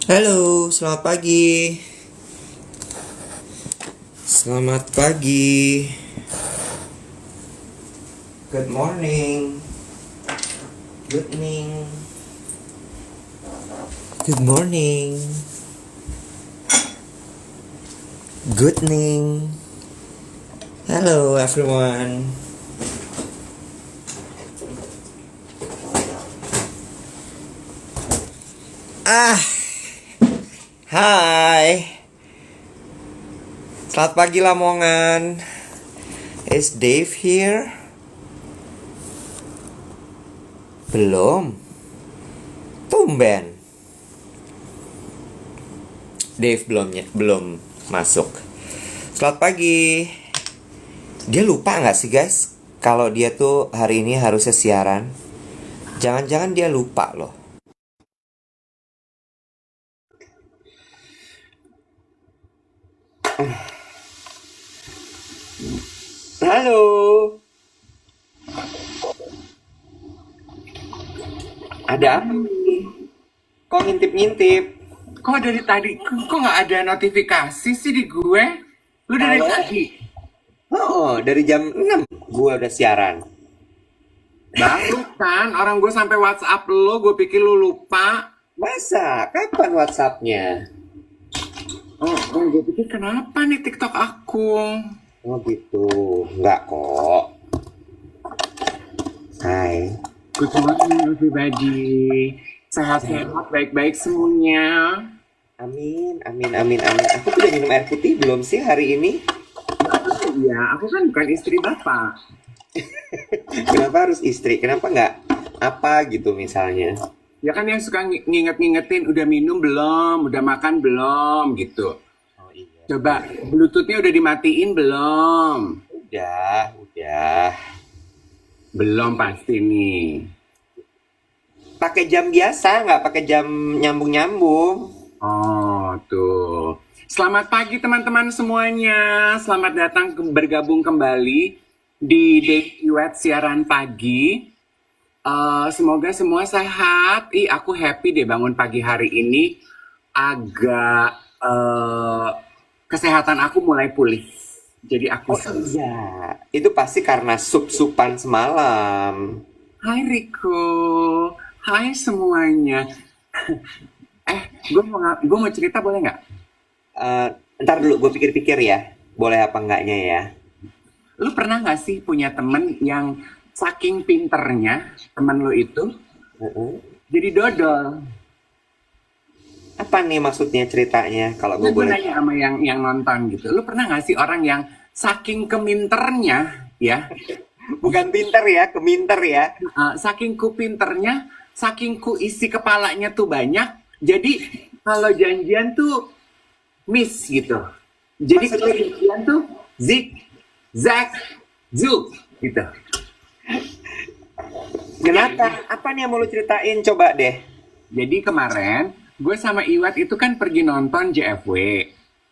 Halo, selamat pagi. Selamat pagi. Good morning. Good evening. Good morning. Good evening. Hello everyone. Ah, hai. Selamat pagi Lamongan. Is Dave here? Belum. Tumben. Dave belum masuk. Selamat pagi. Dia lupa nggak sih guys? Kalau dia tuh hari ini harusnya siaran. Jangan-jangan dia lupa loh. Halo. Ada apa nih? Kok ngintip-ngintip? Kok dari tadi, kok nggak ada notifikasi sih di gue? Lu dari Kalau tadi? Oh, dari jam 6 gua udah siaran. Baru kan, orang gue sampai WhatsApp lo, gue pikir lu lupa. Masa? Kapan WhatsAppnya? Gue pikir kenapa nih TikTok aku? Oh gitu. Enggak kok. Hai. Good morning everybody. Sehat-sehat, baik-baik semuanya. Amin, amin, amin, amin. Aku udah minum air putih belum sih hari ini? Iya, aku kan bukan istri bapak. Kenapa harus istri? Kenapa nggak apa gitu misalnya? Ya kan yang suka nginget-ngingetin, udah minum belum, udah makan belum, gitu. Oh iya. Coba, Bluetooth-nya udah dimatiin belum? Udah, udah. Belum pasti nih. Pakai jam biasa, nggak pakai jam nyambung-nyambung. Oh, tuh. Selamat pagi teman-teman semuanya. Selamat datang bergabung kembali di Iwet siaran pagi. Semoga semua sehat. Aku happy deh bangun pagi hari ini. Agak kesehatan aku mulai pulih. Jadi aku Oh iya, itu pasti karena sup-supan semalam. Hai Riko. Hai semuanya. Gue mau cerita boleh nggak? Eh, ntar dulu, gue pikir-pikir ya. Boleh apa enggaknya ya? Lu pernah nggak sih punya temen yang saking pinternya temen lu itu Heeh. jadi dodol? Apa nih maksudnya ceritanya? Kalau gue Nah, gue boleh. nanya sama yang nonton gitu. Lu pernah nggak sih orang yang saking keminternya ya, Bukan pinter ya, keminter ya. saking ku pinternya, saking ku isi kepalanya tuh banyak. Jadi kalau janjian tuh miss gitu. Jadi kalau Maksudnya janjian tuh zig, zag, zug gitu. kenapa? Apa nih yang mau lu ceritain? Coba deh. Jadi kemarin gue sama Iwat itu kan pergi nonton JFW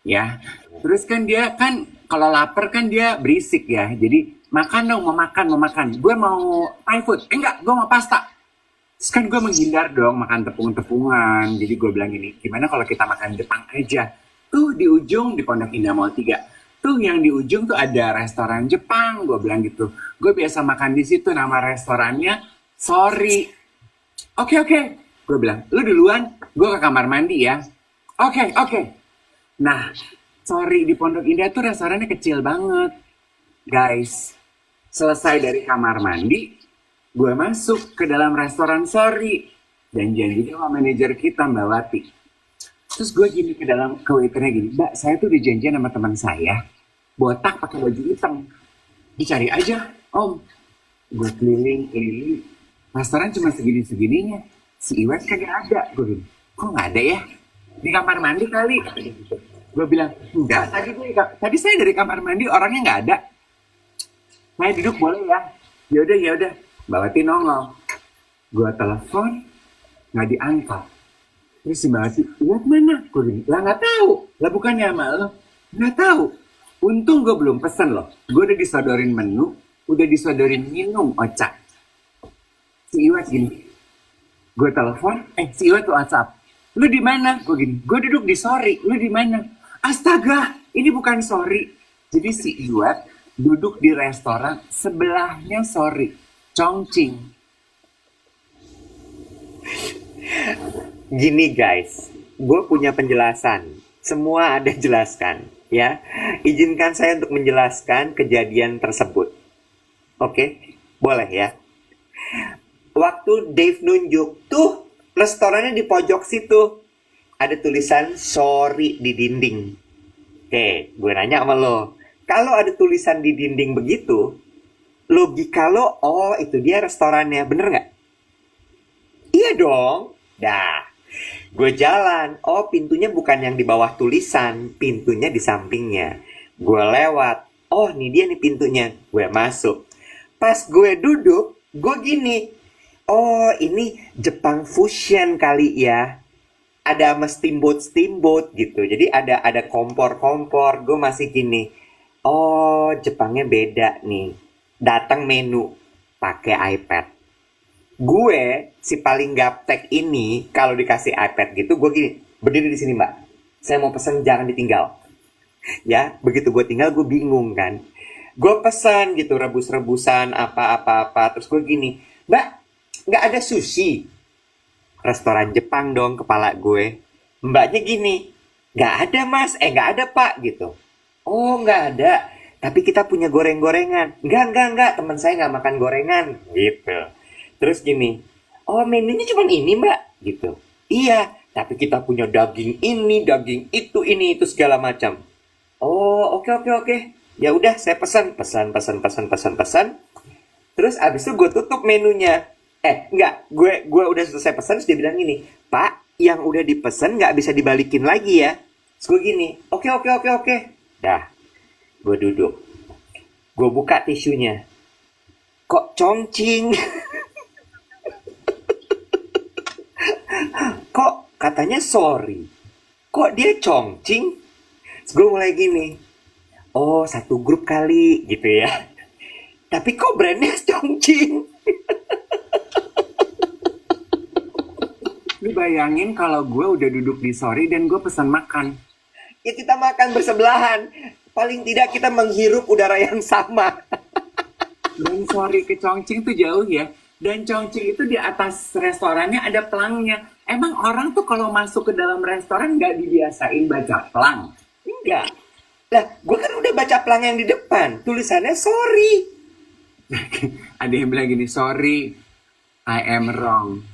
ya. Terus kan dia kan kalau lapar kan dia berisik ya. Jadi makan dong, mau makan, mau makan. Gue mau Thai food. Enggak, gue mau pasta. Terus kan gue menghindar dong makan tepung-tepungan. Jadi gue bilang gini, gimana kalau kita makan Jepang aja? Tuh di ujung di Pondok Indah Mall 3. Tuh yang di ujung tuh ada restoran Jepang. Gue bilang gitu. Gue biasa makan di situ, nama restorannya Sorry. Oke, oke. Gue bilang, lu duluan, gue ke kamar mandi ya. Oke, oke. Nah, sorry di Pondok Indah tuh restorannya kecil banget. Guys, selesai dari kamar mandi, gue masuk ke dalam restoran sorry. Dan janji sama manajer kita, Mbak Wati. Terus gue gini ke dalam, ke waiternya gini, Mbak, saya tuh udah janjian sama teman saya. Botak pakai baju hitam. Dicari aja, Om. Gue keliling, restoran cuma segini-segininya. Si Iwet kagak ada. Gue bilang, kok nggak ada ya? Di kamar mandi kali. Gue bilang, enggak, tadi saya dari kamar mandi orangnya nggak ada. Saya duduk boleh ya? Yaudah, yaudah. Mbak Wati nongol. Gue telepon, nggak diangkat. Terus si Mbak Wati, Iwet mana? Gue bilang, lah nggak tahu. Lah bukannya sama lo? Nggak tahu. Untung gue belum pesen loh. Gue udah disodorin menu, udah disodorin minum, Oca. Si Iwet gini, gue telepon, si Iwet tuh WhatsApp. Lu di mana? Gue gini, gue duduk di Sorry. Lu di mana? Astaga, ini bukan Sorry. Jadi si Iwat duduk di restoran sebelahnya Sorry, Chongqing. Gini guys, gue punya penjelasan. Semua ada jelaskan, ya. Izinkan saya untuk menjelaskan kejadian tersebut. Oke, boleh ya. Waktu Dave nunjuk, tuh restorannya di pojok situ. Ada tulisan sorry di dinding. Oke, gue nanya sama lo. Kalau ada tulisan di dinding begitu, logika lo, oh itu dia restorannya, bener nggak? Iya dong. Dah, gue jalan. Oh, pintunya bukan yang di bawah tulisan, pintunya di sampingnya. Gue lewat. Oh, nih dia nih pintunya. Gue masuk. Pas gue duduk, gue gini. Oh, ini Jepang fusion kali ya. Ada sama steamboat gitu. Jadi ada kompor-kompor. Gue masih gini. Oh, Jepangnya beda nih. Datang menu pakai iPad. Gue si paling gaptek ini kalau dikasih iPad gitu, gue gini, berdiri di sini mbak. Saya mau pesen, jangan ditinggal. Ya, begitu gue tinggal gue bingung kan. Gue pesan gitu rebus-rebusan apa-apa. Terus gue gini, mbak, nggak ada sushi? Restoran Jepang dong kepala gue. Mbaknya gini, nggak ada mas, nggak ada pak gitu. Oh nggak ada, tapi kita punya goreng-gorengan. Nggak, teman saya nggak makan gorengan gitu. Terus gini, oh menunya cuma ini mbak gitu. Iya, tapi kita punya daging ini, daging itu segala macam. Oh oke. Ya udah saya pesan. Terus abis itu gue tutup menunya. Enggak, gue udah selesai pesan, terus dia bilang gini, Pak, yang udah dipesan nggak bisa dibalikin lagi ya. Terus gue gini, oke. Dah, gue duduk. Gue buka tisunya. Kok Chongqing? Kok katanya sorry? Kok dia Chongqing? Terus gue mulai gini. Oh, satu grup kali gitu ya. Tapi kok brandnya Chongqing? Lu bayangin kalau gue udah duduk di Sorry dan gue pesan makan. Ya kita makan bersebelahan. Paling tidak kita menghirup udara yang sama. Dan Sorry ke Chongqing tuh jauh ya. Dan Chongqing itu di atas restorannya ada pelangnya. Emang orang tuh kalau masuk ke dalam restoran nggak dibiasain baca pelang? Enggak. Lah, gue kan udah baca pelang yang di depan. Tulisannya sorry. Ada yang bilang gini, sorry, I am wrong.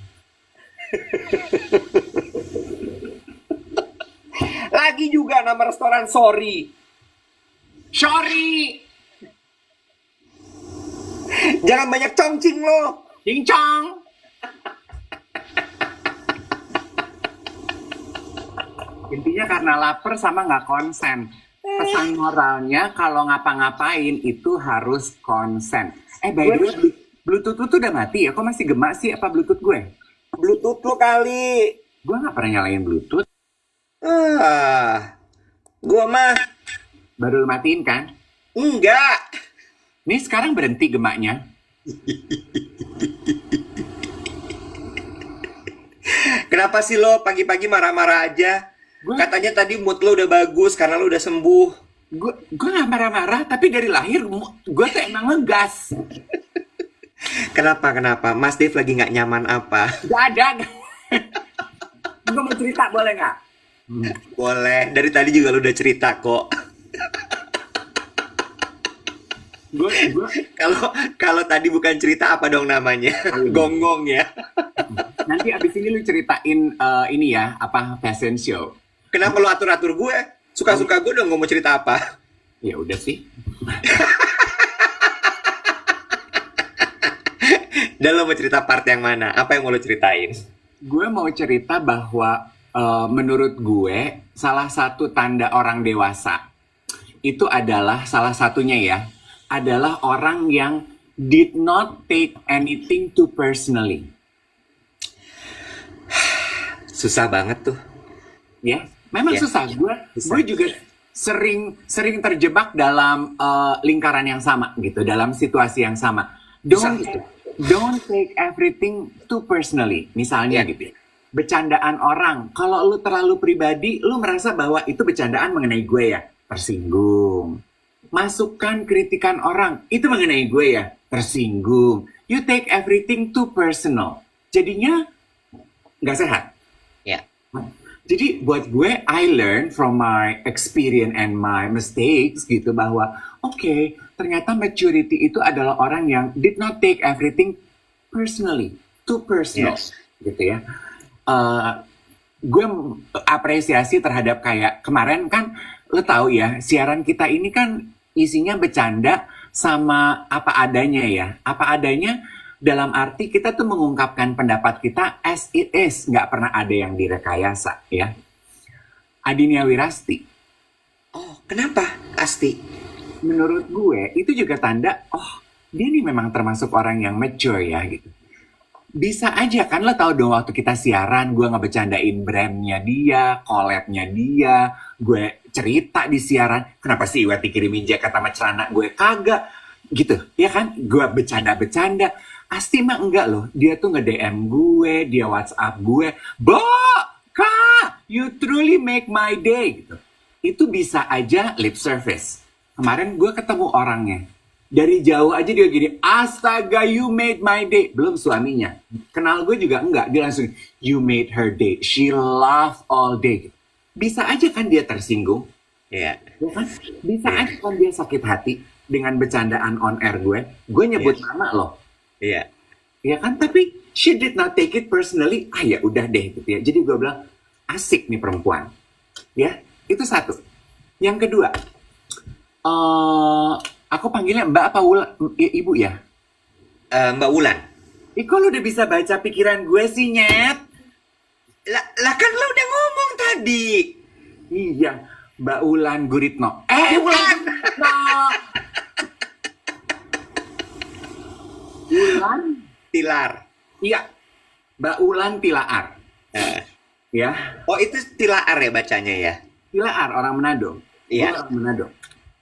Lagi juga nama restoran sorry. Sorry, Jangan banyak Chongqing lo. cincong. Intinya karena lapar sama nggak konsen. Pesan moralnya kalau ngapa-ngapain itu harus konsen. By the way, Bluetooth lu tuh udah mati ya? Kok masih gemak sih apa Bluetooth gue? Bluetooth lo kali. Gue nggak pernah nyalain Bluetooth. Gua mah Baru lu matiin kan? enggak. Nih sekarang berhenti gemaknya. Kenapa sih lo pagi-pagi marah-marah aja? Gua- Katanya tadi mood lo udah bagus karena lo udah sembuh. Gue nggak marah-marah, tapi dari lahir gue tuh emang ngegas. Kenapa? Mas Dave lagi nggak nyaman apa? Gak ada. Gue mau cerita boleh nggak? Boleh. Dari tadi juga lo udah cerita kok. Gue Kalau tadi bukan cerita apa dong namanya? Gonggong ya. nanti abis ini lu ceritain ini ya apa fashion show. Kenapa lo atur-atur gue? Suka-suka gue dong, mau cerita apa? Ya udah sih. Dan lo mau cerita part yang mana? Apa yang mau lo ceritain? Gue mau cerita bahwa menurut gue salah satu tanda orang dewasa itu adalah salah satunya ya adalah orang yang did not take anything too personally. Susah banget tuh. Ya, memang Ya. susah. Gue juga sering terjebak dalam lingkaran yang sama gitu, dalam situasi yang sama. Susah itu. Don't take everything too personally. Misalnya Ya. gitu. Bercandaan orang. Kalau lu terlalu pribadi, lu merasa bahwa itu bercandaan mengenai gue ya, tersinggung. Masukan kritikan orang, itu mengenai gue ya, tersinggung. You take everything too personal. Jadinya nggak sehat. Ya. Jadi buat gue, I learn from my experience and my mistakes gitu bahwa oke, ternyata maturity itu adalah orang yang did not take everything personally, too personal, Yes. gitu ya. Gue apresiasi terhadap kayak kemarin kan, lo tahu ya, siaran kita ini kan isinya bercanda sama apa adanya ya, apa adanya. Dalam arti kita tuh mengungkapkan pendapat kita as it is, nggak pernah ada yang direkayasa ya. Adinia Wirasti, Oh, kenapa Asti? menurut gue itu juga tanda, oh dia nih memang termasuk orang yang mature ya gitu. Bisa aja kan lo tau dong waktu kita siaran gue ngebecandain brandnya dia, collabnya dia, gue cerita di siaran, kenapa sih Iwet dikirimin jaket sama celana gue kagak, gitu ya kan? Gue bercanda-bercanda. Asti mah enggak loh, dia tuh nge-DM gue, dia WhatsApp gue, Bo, Kak, you truly make my day gitu. Itu bisa aja lip service. Kemarin gue ketemu orangnya. Dari jauh aja dia gini, astaga you made my day. Belum suaminya. Kenal gue juga enggak. Dia langsung, you made her day. She laughed all day. Bisa aja kan dia tersinggung. Iya. Ya kan? Bisa aja kan dia sakit hati dengan bercandaan on air gue. Gue nyebut nama loh. Iya. Ya kan? Tapi she did not take it personally. Ah ya udah deh gitu ya. Jadi gue bilang, asik nih perempuan. Ya, itu satu. Yang kedua, aku panggilnya Mbak apa Ibu ya? Mbak Wulan. Kok lu udah bisa baca pikiran gue sih, Nyet? Lah kan lo udah ngomong tadi. Iya, Mbak Ulan Guritno. Ulan Guritno! Ulan? Tilar. Iya, Mbak Ulan Tilaar. Eh. Ya, Oh, itu Tilaar ya bacanya ya? Tilaar, orang Manado. Iya. Gue orang Manado.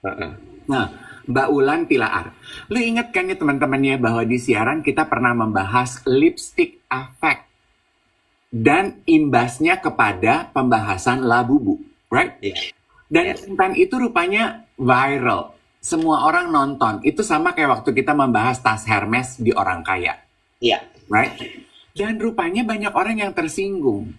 Heeh. Nah, Mbak Ulan Tilaar. Lu inget kan ya teman-temannya bahwa di siaran kita pernah membahas lipstick effect dan imbasnya kepada pembahasan Labubu, right? Iya. Dan konten itu rupanya viral. Semua orang nonton. Itu sama kayak waktu kita membahas tas Hermes di orang kaya, Iya. right? Dan rupanya banyak orang yang tersinggung.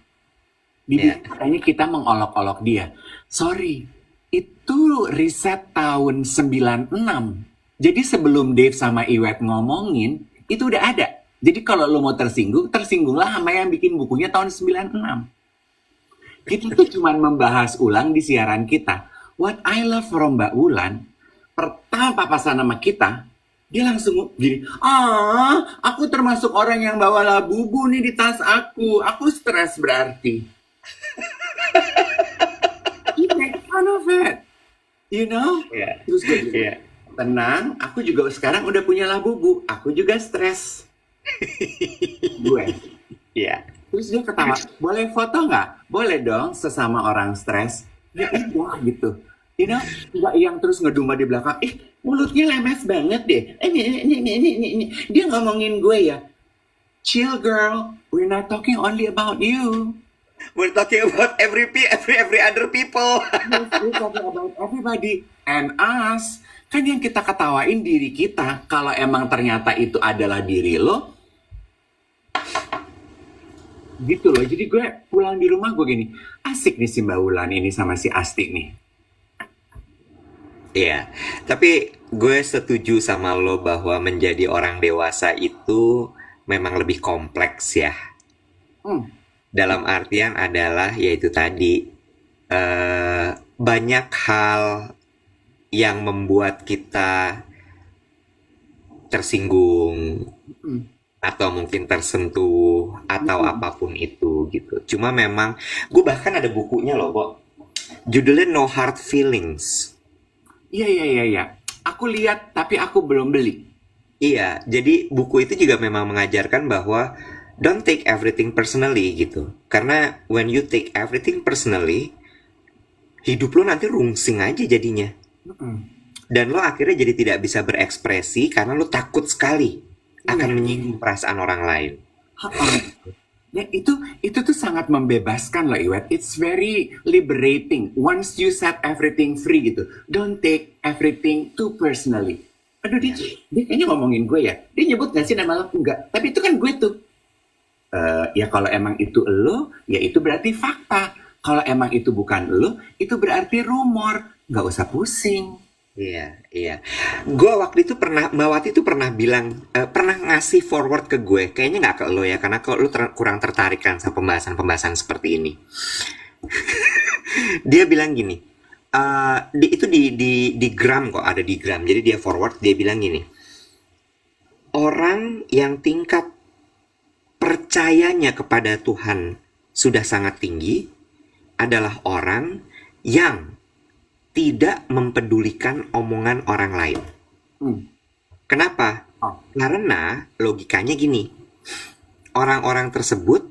Iya. Katanya kita mengolok-olok dia. Sorry, itu riset tahun 96. Jadi sebelum Dave sama Iwet ngomongin, itu udah ada. Jadi kalau lo mau tersinggung, tersinggunglah sama yang bikin bukunya tahun 96. Kita tuh cuma membahas ulang di siaran kita. What I love from Mbak Ulan, pertama papasan sama kita, dia langsung gini, aku termasuk orang yang bawa Labubu nih di tas aku stres berarti. You make fun of it, you know? Iya. Terus gue bilang, Iya. tenang, aku juga sekarang udah punya Labubu, aku juga stres. Gue. Iya. Terus dia ketawa, boleh foto nggak? Boleh dong, sesama orang stres. Ya udah gitu. You know, nggak yang terus ngedumba di belakang. Mulutnya lemes banget deh. Ini. Dia ngomongin gue ya. Chill girl, we're not talking only about you. We're talking about every other people. Yes, we're talking about everybody and us. Kan yang kita ketawain diri kita. Kalau emang ternyata itu adalah diri lo, gitu loh. Jadi gue pulang di rumah gue gini, asik nih si Mbak Ulan ini sama si Asti nih. Iya, tapi gue setuju sama lo bahwa menjadi orang dewasa itu memang lebih kompleks ya. Dalam artian adalah yaitu tadi banyak hal yang membuat kita tersinggung atau mungkin tersentuh atau apapun itu gitu. Cuma memang gue bahkan ada bukunya loh, Bo. Judulnya No Hard Feelings. Iya. Aku lihat tapi aku belum beli. Iya, jadi buku itu juga memang mengajarkan bahwa don't take everything personally gitu. Karena when you take everything personally, hidup lo nanti rungsing aja jadinya. Dan lo akhirnya jadi tidak bisa berekspresi karena lo takut sekali akan menyinggung perasaan orang lain. Ya, itu tuh sangat membebaskan loh, Iwet. It's very liberating. Once you set everything free gitu. Don't take everything too personally. Aduh, dia kayaknya ngomongin gue ya. Dia nyebut gak sih nama lo? Enggak. Tapi itu kan gue tuh. Ya kalau emang itu lo, ya itu berarti fakta. Kalau emang itu bukan lo, itu berarti rumor. Gak usah pusing. Iya, iya. Gue waktu itu pernah, Mbak Wati itu pernah bilang, pernah ngasih forward ke gue. Kayaknya nggak ke lo ya, karena kalau lo kurang tertarik kan sama pembahasan-pembahasan seperti ini. Dia bilang gini, itu di Gram kok, ada di Gram. Jadi dia forward, dia bilang gini, orang yang tingkat percayanya kepada Tuhan sudah sangat tinggi adalah orang yang tidak mempedulikan omongan orang lain. Hmm. Kenapa? Oh. Karena logikanya gini, orang-orang tersebut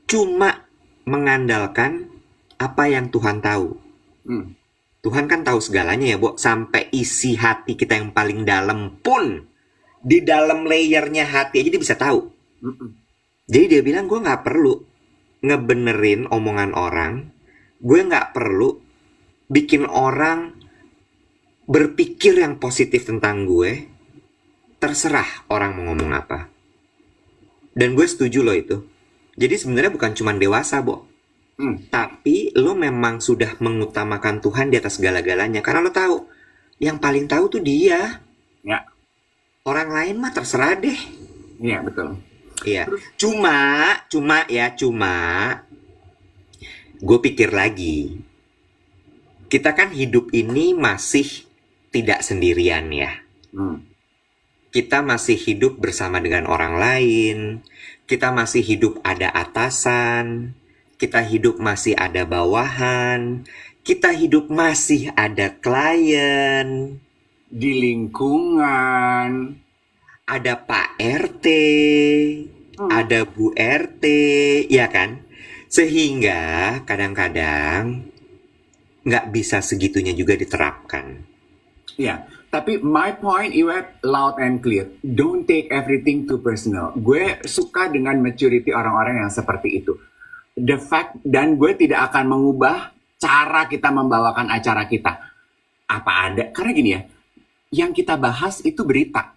cuma mengandalkan apa yang Tuhan tahu. Hmm. Tuhan kan tahu segalanya ya, Bo. Sampai isi hati kita yang paling dalam pun, di dalam layernya hati aja dia bisa tahu. Hmm. Jadi dia bilang, gue nggak perlu ngebenerin omongan orang, gue nggak perlu bikin orang berpikir yang positif tentang gue, terserah orang mau ngomong apa. Dan gue setuju loh itu. Jadi sebenarnya bukan cuma dewasa, Bo. Tapi lo memang sudah mengutamakan Tuhan di atas segala-galanya. Karena lo tahu, yang paling tahu tuh dia. Ya, Orang lain mah terserah deh. iya betul. Iya. Cuma, gue pikir lagi. Kita kan hidup ini masih tidak sendirian ya. Hmm. Kita masih hidup bersama dengan orang lain. Kita masih hidup ada atasan. Kita hidup masih ada bawahan. Kita hidup masih ada klien. Di lingkungan. Ada Pak RT. Ada Bu RT. Ya kan? Sehingga kadang-kadang nggak bisa segitunya juga diterapkan. Ya, tapi my point, Iwet, loud and clear. Don't take everything too personal. Gue suka dengan maturity orang-orang yang seperti itu. The fact, dan gue tidak akan mengubah cara kita membawakan acara kita. Apa ada, karena gini ya, yang kita bahas itu berita.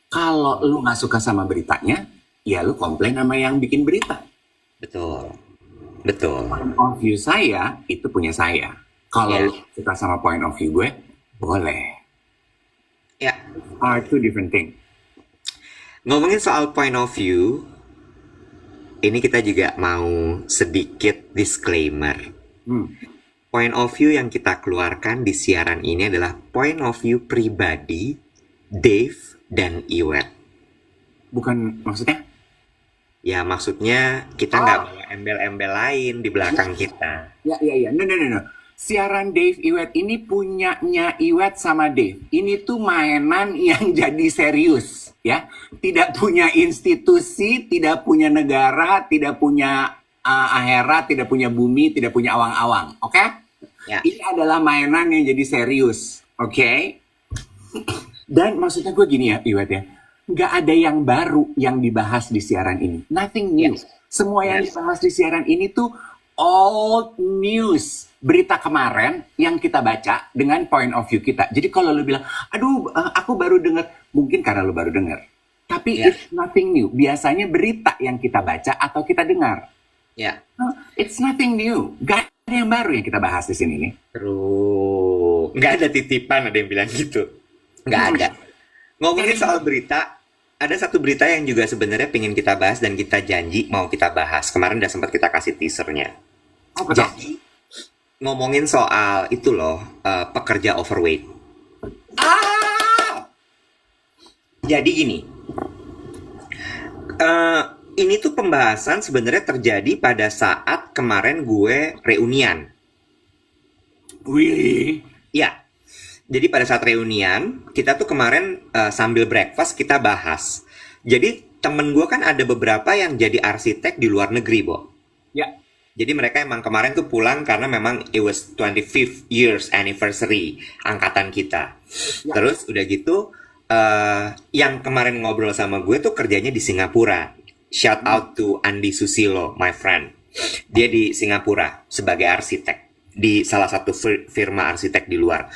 Kalau lu nggak suka sama beritanya, ya lu komplain sama yang bikin berita. Betul. Betul. Point of view saya, itu punya saya. Kalau Ya. lu suka sama point of view gue, boleh. Ya. Are two different things. Ngomongin soal point of view, ini kita juga mau sedikit disclaimer. Point of view yang kita keluarkan di siaran ini adalah point of view pribadi Dave dan Iwet. Bukan maksudnya? Ya maksudnya kita nggak bawa embel-embel lain di belakang kita. Ya. No. Siaran Dave Iwet ini punyanya Iwet sama Dave. Ini tuh mainan yang jadi serius, ya. Tidak punya institusi, tidak punya negara, tidak punya akhirat, tidak punya bumi, tidak punya awang-awang, oke? Ya. Ini adalah mainan yang jadi serius, oke? Dan maksudnya gue gini ya, Iwet ya. Nggak ada yang baru yang dibahas di siaran ini. Nothing new. Yes. Semua yang Yes. dibahas di siaran ini tuh old news. Berita kemarin yang kita baca dengan point of view kita. Jadi kalau lu bilang, aduh aku baru dengar. Mungkin karena lu baru dengar. Tapi Yeah. it's nothing new. Biasanya berita yang kita baca atau kita dengar. Ya. It's nothing new. Gak ada yang baru yang kita bahas di sini nih. Terus nggak ada titipan, ada yang bilang gitu. Nggak ada. Ngomongin soal berita, ada satu berita yang juga sebenarnya pengen kita bahas dan kita janji mau kita bahas. Kemarin udah sempat kita kasih teasernya. Oh, betul. Jadi ngomongin soal itu loh, pekerja overweight. Jadi gini, ini tuh pembahasan sebenarnya terjadi pada saat kemarin gue reunian. Really? Ya, jadi pada saat reunian, kita tuh kemarin sambil breakfast kita bahas. Jadi temen gue kan ada beberapa yang jadi arsitek di luar negeri, Bo. Ya. Jadi mereka emang kemarin tuh pulang karena memang it was 25th years anniversary angkatan kita. Ya. Terus udah gitu, yang kemarin ngobrol sama gue tuh kerjanya di Singapura. Shout out to Andi Susilo, my friend. Dia di Singapura sebagai arsitek di salah satu firma arsitek di luar.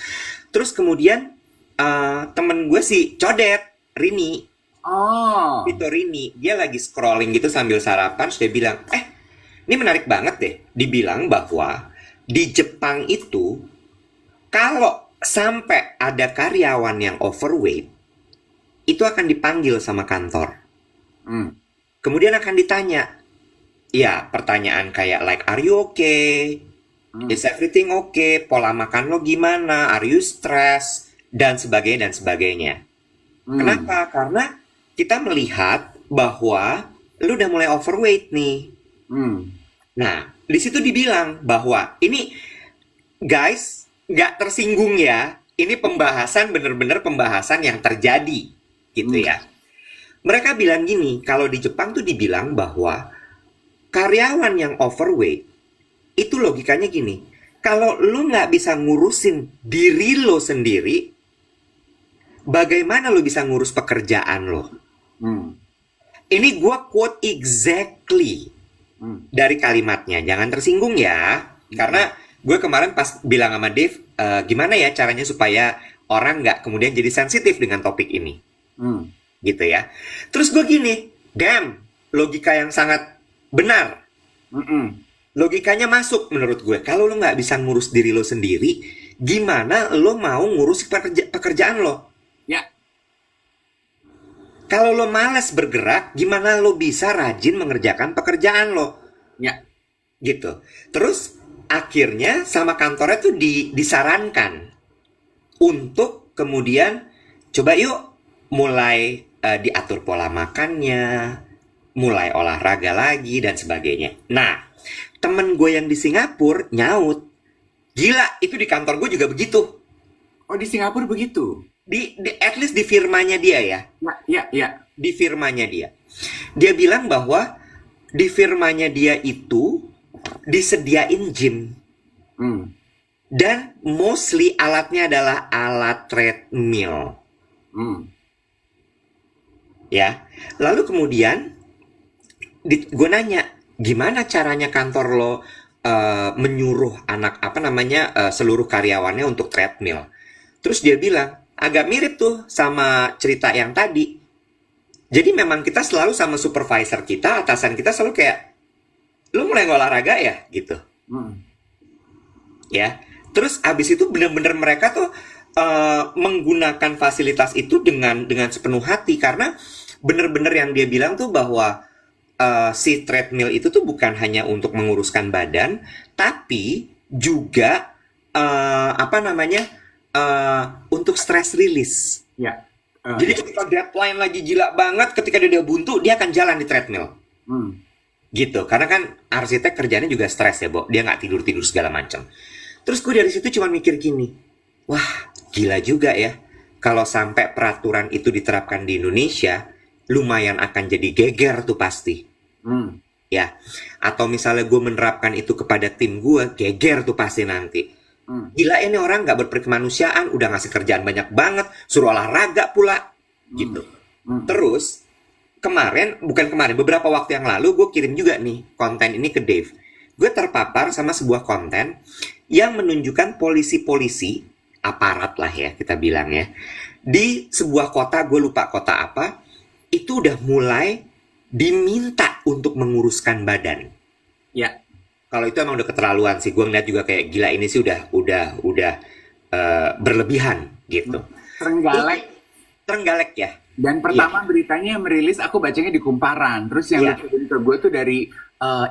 Terus kemudian temen gue si Codet, Rini, Oh. Vito Rini, dia lagi scrolling gitu sambil sarapan, terus dia bilang, ini menarik banget deh. Dibilang bahwa di Jepang itu, kalau sampai ada karyawan yang overweight, itu akan dipanggil sama kantor. Hmm. Kemudian akan ditanya, ya pertanyaan kayak like, are you okay? Is everything okay? Pola makan lo gimana? Are you stressed? Dan sebagainya, dan sebagainya. Kenapa? Karena kita melihat bahwa lu udah mulai overweight nih. Nah, di situ dibilang bahwa ini, guys, nggak tersinggung ya. Ini pembahasan, bener-bener pembahasan yang terjadi, gitu ya. Mereka bilang gini, kalau di Jepang tuh dibilang bahwa karyawan yang overweight, itu logikanya gini, kalau lu nggak bisa ngurusin diri lo sendiri, bagaimana lo bisa ngurus pekerjaan lo? Ini gua quote exactly dari kalimatnya, jangan tersinggung ya. Karena gue kemarin pas bilang sama Dave, gimana ya caranya supaya orang nggak kemudian jadi sensitif dengan topik ini. Gitu ya. Terus gue gini, damn, logika yang sangat benar. Logikanya masuk menurut gue. Kalau lo nggak bisa ngurus diri lo sendiri, gimana lo mau ngurus pekerjaan lo? Ya. Kalau lo malas bergerak, gimana lo bisa rajin mengerjakan pekerjaan lo? Ya. Gitu. Terus akhirnya sama kantornya tuh disarankan untuk kemudian coba yuk mulai diatur pola makannya, mulai olahraga lagi dan sebagainya. Nah, temen gue yang di Singapura nyaut, gila itu di kantor gue juga begitu. Oh, di Singapura begitu? At least di firmanya dia ya. Ya. Di firmanya dia. Dia bilang bahwa di firmanya dia itu disediain gym. Dan mostly alatnya adalah alat treadmill. Ya. Lalu kemudian gue nanya, gimana caranya kantor lo menyuruh seluruh karyawannya untuk treadmill? Terus dia bilang, agak mirip tuh sama cerita yang tadi. Jadi memang kita selalu sama supervisor kita, atasan kita selalu kayak, lu mulai olahraga ya? Gitu. Ya. Terus abis itu bener-bener mereka tuh menggunakan fasilitas itu dengan sepenuh hati. Karena bener-bener yang dia bilang tuh bahwa si treadmill itu tuh bukan hanya untuk menguruskan badan, tapi juga untuk stress release. Ya. Jadi ketika deadline lagi gila banget, ketika dia buntu, dia akan jalan di treadmill. Gitu. Karena kan arsitek kerjanya juga stres ya, Bo. Dia nggak tidur-tidur segala macam. Terus gue dari situ cuma mikir gini, wah gila juga ya. Kalau sampai peraturan itu diterapkan di Indonesia, lumayan akan jadi geger tuh pasti. Ya. Atau misalnya gue menerapkan itu kepada tim gue, geger tuh pasti nanti. Gila ini orang nggak berperkemanusiaan, udah ngasih kerjaan banyak banget, suruh olahraga pula, gitu. Terus beberapa waktu yang lalu gue kirim juga nih konten ini ke Dave. Gue terpapar sama sebuah konten yang menunjukkan polisi-polisi, aparat lah ya kita bilang ya, di sebuah kota, gue lupa kota apa, itu udah mulai diminta untuk menguruskan badan. Ya. Kalau itu emang udah keterlaluan sih, gue ngeliat juga kayak gila ini sih udah berlebihan gitu. Trenggalek ya. Dan pertama beritanya merilis, aku bacanya di Kumparan. Terus yang lucu ke gue tuh dari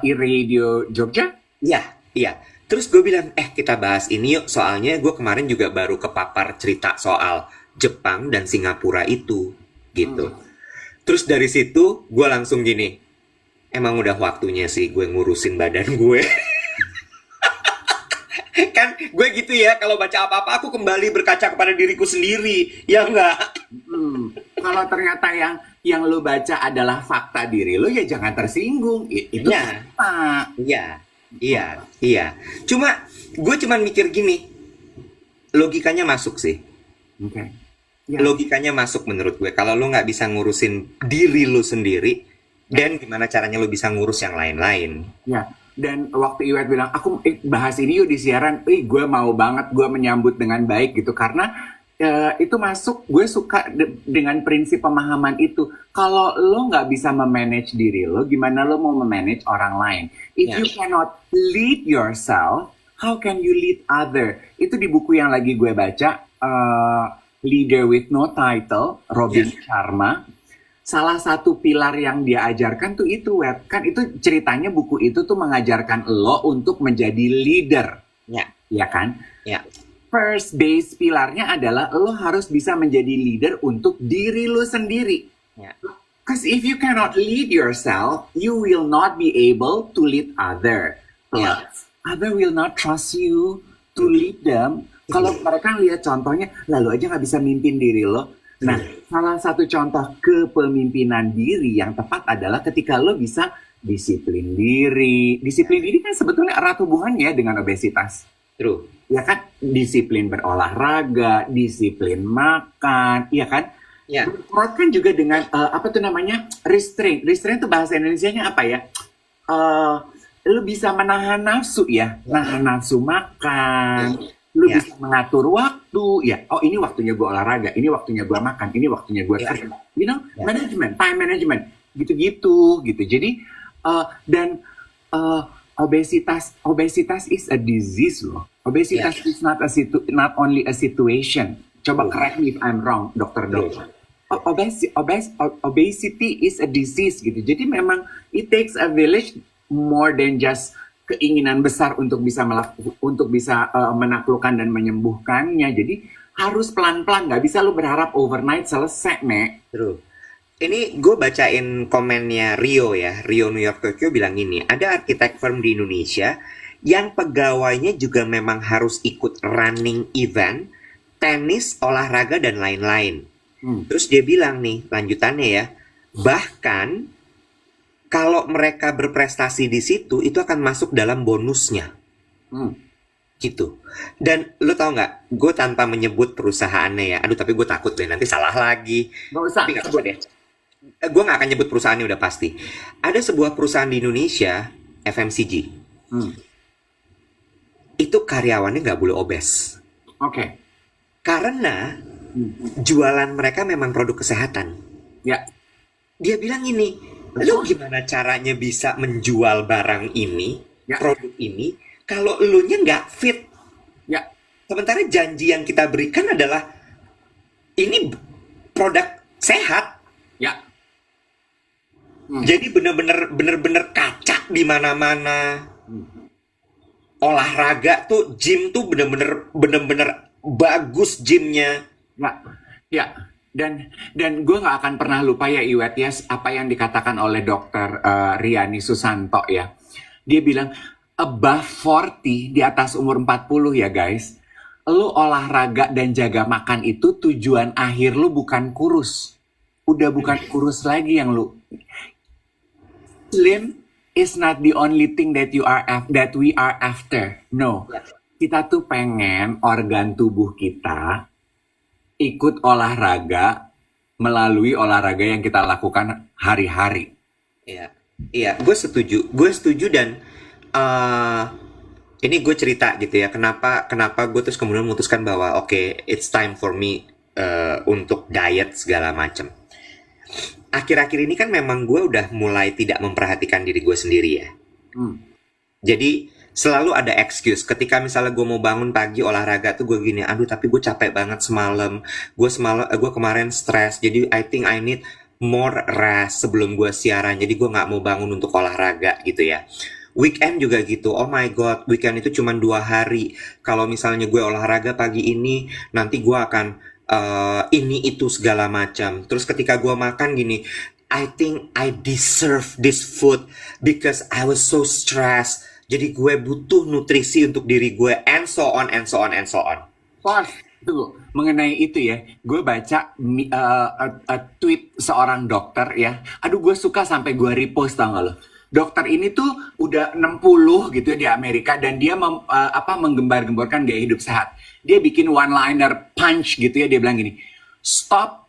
iRadio Jogja. Iya. Terus gue bilang, kita bahas ini yuk. Soalnya gue kemarin juga baru kepapar cerita soal Jepang dan Singapura itu, gitu. Terus dari situ gue langsung gini, emang udah waktunya sih gue ngurusin badan gue. Kan gue gitu ya, kalau baca apa-apa aku kembali berkaca kepada diriku sendiri, ya enggak? Kalau ternyata yang lo baca adalah fakta diri lo, ya jangan tersinggung. Itu fakta. Iya. Gue cuma mikir gini, logikanya masuk sih. Ya. Logikanya masuk menurut gue. Kalau lo nggak bisa ngurusin diri lo sendiri, Dan gimana caranya lo bisa ngurus yang lain-lain. Ya, dan waktu Iwet bilang, aku bahas ini yuk di siaran, gue mau banget, gue menyambut dengan baik gitu, karena itu masuk, gue suka dengan prinsip pemahaman itu. Kalau lo nggak bisa memanage diri lo, gimana lo mau memanage orang lain? If Ya. you cannot lead yourself, how can you lead other? Itu di buku yang lagi gue baca, Leader with No Title, Robin Sharma. Salah satu pilar yang dia ajarkan tuh itu, Web. Kan itu ceritanya buku itu tuh mengajarkan lo untuk menjadi leader. Ya. Ya kan? Ya. First base pilarnya adalah lo harus bisa menjadi leader untuk diri lo sendiri. Ya. Because if you cannot lead yourself, you will not be able to lead other. Plus, Yeah. other will not trust you to lead them. Kalau mereka lihat contohnya, lalu aja nggak bisa mimpin diri lo. Nah, salah satu contoh kepemimpinan diri yang tepat adalah ketika lo bisa disiplin diri. Disiplin diri kan sebetulnya erat hubungannya dengan obesitas. True. Ya kan, disiplin berolahraga, disiplin makan, ya kan? Ya. Berat kan juga dengan apa tuh namanya, restraint. Restraint itu bahasa Indonesianya apa ya? Lu bisa menahan nafsu ya, nahan nafsu makan. Lu Ya. bisa mengatur waktu, ya. Oh ini waktunya gue olahraga, ini waktunya gue makan, ini waktunya gue Ya. kerja. You know, Ya. management, time management, gitu-gitu, gitu. Jadi dan obesitas is a disease loh. Obesitas is not not only a situation. Coba correct me if I'm wrong, dokter. Obesity is a disease gitu. Jadi memang it takes a village more than just keinginan besar untuk bisa menaklukkan dan menyembuhkannya. Jadi harus pelan-pelan, nggak bisa lu berharap overnight selesai, Mek. True. Ini gue bacain komennya Rio ya, Rio New York Tokyo bilang gini, ada arsitek firm di Indonesia yang pegawainya juga memang harus ikut running event, tenis, olahraga, dan lain-lain. Terus dia bilang nih, lanjutannya ya, bahkan kalau mereka berprestasi di situ, itu akan masuk dalam bonusnya. Gitu. Dan lu tau nggak, gue tanpa menyebut perusahaannya ya, aduh tapi gue takut deh, nanti salah lagi. Nggak usah. Tapi nggak apa-apa deh. Gue nggak akan nyebut perusahaannya udah pasti. Ada sebuah perusahaan di Indonesia, FMCG. Itu karyawannya nggak boleh obes. Oke. Karena jualan mereka memang produk kesehatan. Ya. Dia bilang ini, lu gimana caranya bisa menjual barang ini, Ya. produk ini, kalau elunya nggak fit? Ya. Sementara janji yang kita berikan adalah, ini produk sehat. Ya. Jadi bener-bener kacak di mana-mana. Olahraga tuh, gym tuh bener-bener bagus gymnya. Ya. Ya. Dan gue nggak akan pernah lupa ya Iwet ya apa yang dikatakan oleh dokter Riani Susanto ya. Dia bilang above 40, di atas umur 40 ya guys. Lu olahraga dan jaga makan itu tujuan akhir lu bukan kurus. Udah bukan kurus lagi yang lu. Slim is not the only thing that we are after. No. Kita tuh pengen organ tubuh kita ikut olahraga melalui olahraga yang kita lakukan hari-hari. Iya, iya, gue setuju dan ini gue cerita gitu ya, kenapa gue terus kemudian memutuskan bahwa oke, it's time for me untuk diet segala macam. Akhir-akhir ini kan memang gue udah mulai tidak memperhatikan diri gue sendiri ya. Jadi selalu ada excuse. Ketika misalnya gue mau bangun pagi olahraga tuh gue gini, aduh tapi gue capek banget semalam. Gue kemarin stres. Jadi I think I need more rest sebelum gue siaran. Jadi gue nggak mau bangun untuk olahraga gitu ya. Weekend juga gitu. Oh my god, weekend itu cuma 2 hari. Kalau misalnya gue olahraga pagi ini, nanti gue akan ini itu segala macam. Terus ketika gue makan gini, I think I deserve this food because I was so stressed. Jadi gue butuh nutrisi untuk diri gue, and so on, and so on, and so on. Pause. Tunggu, mengenai itu ya, gue baca tweet seorang dokter ya. Aduh, gue suka sampai gue repost, tau gak lo? Dokter ini tuh udah 60 gitu ya di Amerika, dan dia menggembar-gemborkan gaya hidup sehat. Dia bikin one-liner punch gitu ya, dia bilang gini, stop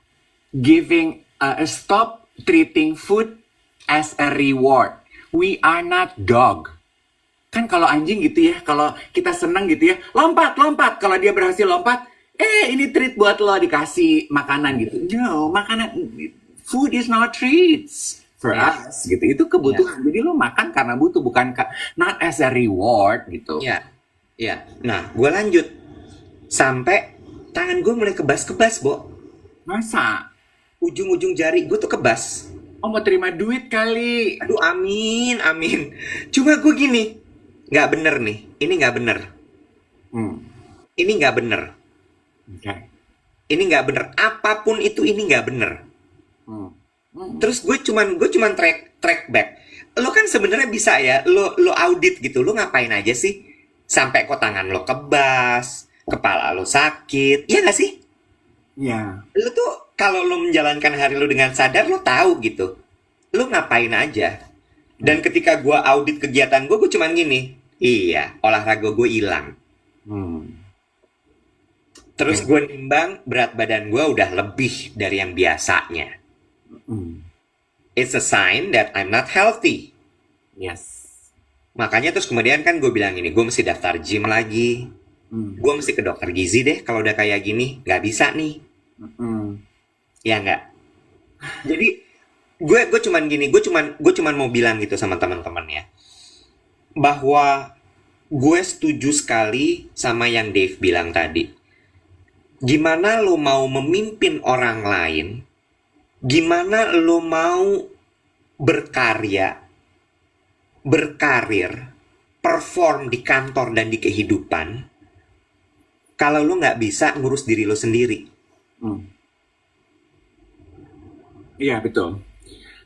treating food as a reward. We are not dog. Kan kalau anjing gitu ya, kalau kita senang gitu ya, lompat, lompat. Kalau dia berhasil lompat, ini treat buat lo, dikasih makanan gitu. No, makanan, food is not treats for Ya, us gitu. Itu kebutuhan. Jadi lo makan karena butuh, bukan not as a reward gitu. ya, ya. Nah, gue lanjut sampai tangan gue mulai kebas-kebas, Bo. Masa? Ujung-ujung jari gue tuh kebas. Oh, mau terima duit kali. Aduh, amin, amin. Cuma gue gini, nggak bener nih. Ini nggak bener. Hmm, Ini nggak bener. oke. Ini nggak bener. Apapun itu ini nggak bener. Hmm. Terus gue cuman track back. Lo kan sebenarnya bisa ya, lo audit gitu. Lo ngapain aja sih? Sampai kok tangan lo kebas, kepala lo sakit. Iya nggak sih? Ya. Lo tuh kalau lo menjalankan hari lo dengan sadar, lo tahu gitu. Lo ngapain aja. Dan ketika gue audit kegiatan gue cuman gini. Iya, olahraga gue hilang. Hmm. Terus gue nimbang berat badan gue udah lebih dari yang biasanya. Hmm. It's a sign that I'm not healthy. Yes. Makanya terus kemudian kan gue bilang ini, gue mesti daftar gym lagi. Hmm. Gue mesti ke dokter gizi deh kalau udah kayak gini. Nggak bisa nih. Hmm. Ya nggak? Jadi gue cuman gini, gue cuman mau bilang gitu sama teman-teman ya. Bahwa gue setuju sekali sama yang Dave bilang tadi. Gimana lo mau memimpin orang lain? Gimana lo mau berkarya, berkarir, perform di kantor dan di kehidupan, kalau lo nggak bisa ngurus diri lo sendiri? Hmm. Iya, betul.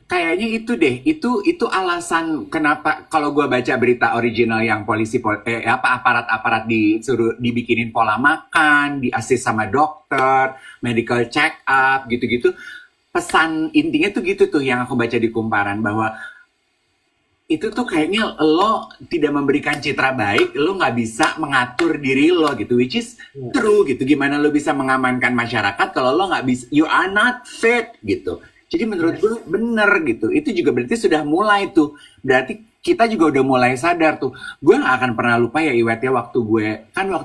Kayaknya itu deh, itu alasan kenapa kalau gue baca berita original yang aparat-aparat disuruh dibikinin pola makan, diasis sama dokter, medical check up gitu-gitu. Pesan intinya tuh gitu tuh yang aku baca di kumparan, bahwa itu tuh kayaknya lo tidak memberikan citra baik, lo nggak bisa mengatur diri lo gitu, which is true gitu. Gimana lo bisa mengamankan masyarakat kalau lo nggak bisa, you are not fit gitu. Jadi menurut gue bener gitu. Itu juga berarti sudah mulai tuh. Berarti kita juga udah mulai sadar tuh. Gue gak akan pernah lupa ya Iwet ya, waktu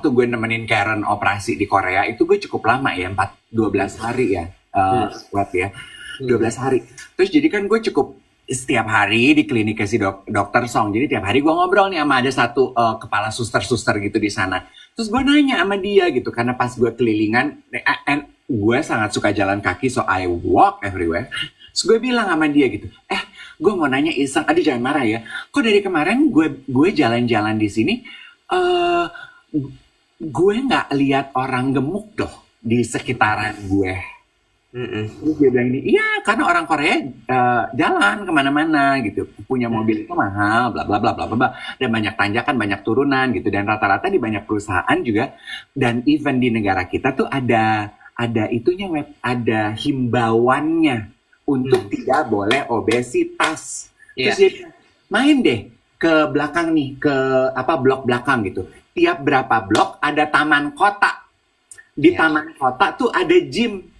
gue nemenin Karen operasi di Korea, itu gue cukup lama ya, 12 hari ya. Iwet ya. 12 hari. Terus jadi kan gue cukup setiap hari di kliniknya si dokter Song. Jadi tiap hari gue ngobrol nih sama ada satu kepala suster-suster gitu di sana. Terus gue nanya sama dia gitu, karena pas gue kelilingan, gue sangat suka jalan kaki, so I walk everywhere. Terus gue bilang sama dia gitu, gue mau nanya iseng, aduh jangan marah ya, kok dari kemarin gue jalan-jalan di sini, gue nggak lihat orang gemuk doh di sekitaran gue. Terus dia bilang ini, iya karena orang Korea jalan kemana-mana gitu, punya mobil itu mahal, bla bla bla bla bla, dan banyak tanjakan, banyak turunan gitu, dan rata-rata di banyak perusahaan juga, dan even di negara kita tuh ada itunya ada himbauannya untuk tidak boleh obesitas. Terus dia bilang, main deh ke belakang nih, ke blok belakang gitu. Tiap berapa blok ada taman kota. Di taman kota tuh ada gym.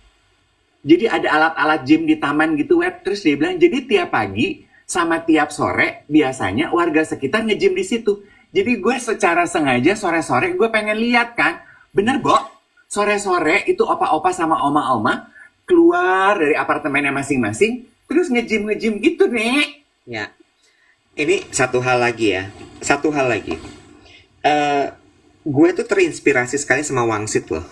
Jadi ada alat-alat gym di taman gitu, Web. Terus dia bilang, jadi tiap pagi sama tiap sore biasanya warga sekitar nge-gym di situ. Jadi gue secara sengaja sore-sore gue pengen lihat kan. Bener, Bo? Sore-sore itu opa-opa sama oma-oma keluar dari apartemennya masing-masing, terus nge-gym gitu, Nek. Ya, ini satu hal lagi ya. Satu hal lagi. Gue tuh terinspirasi sekali sama Wangsit loh.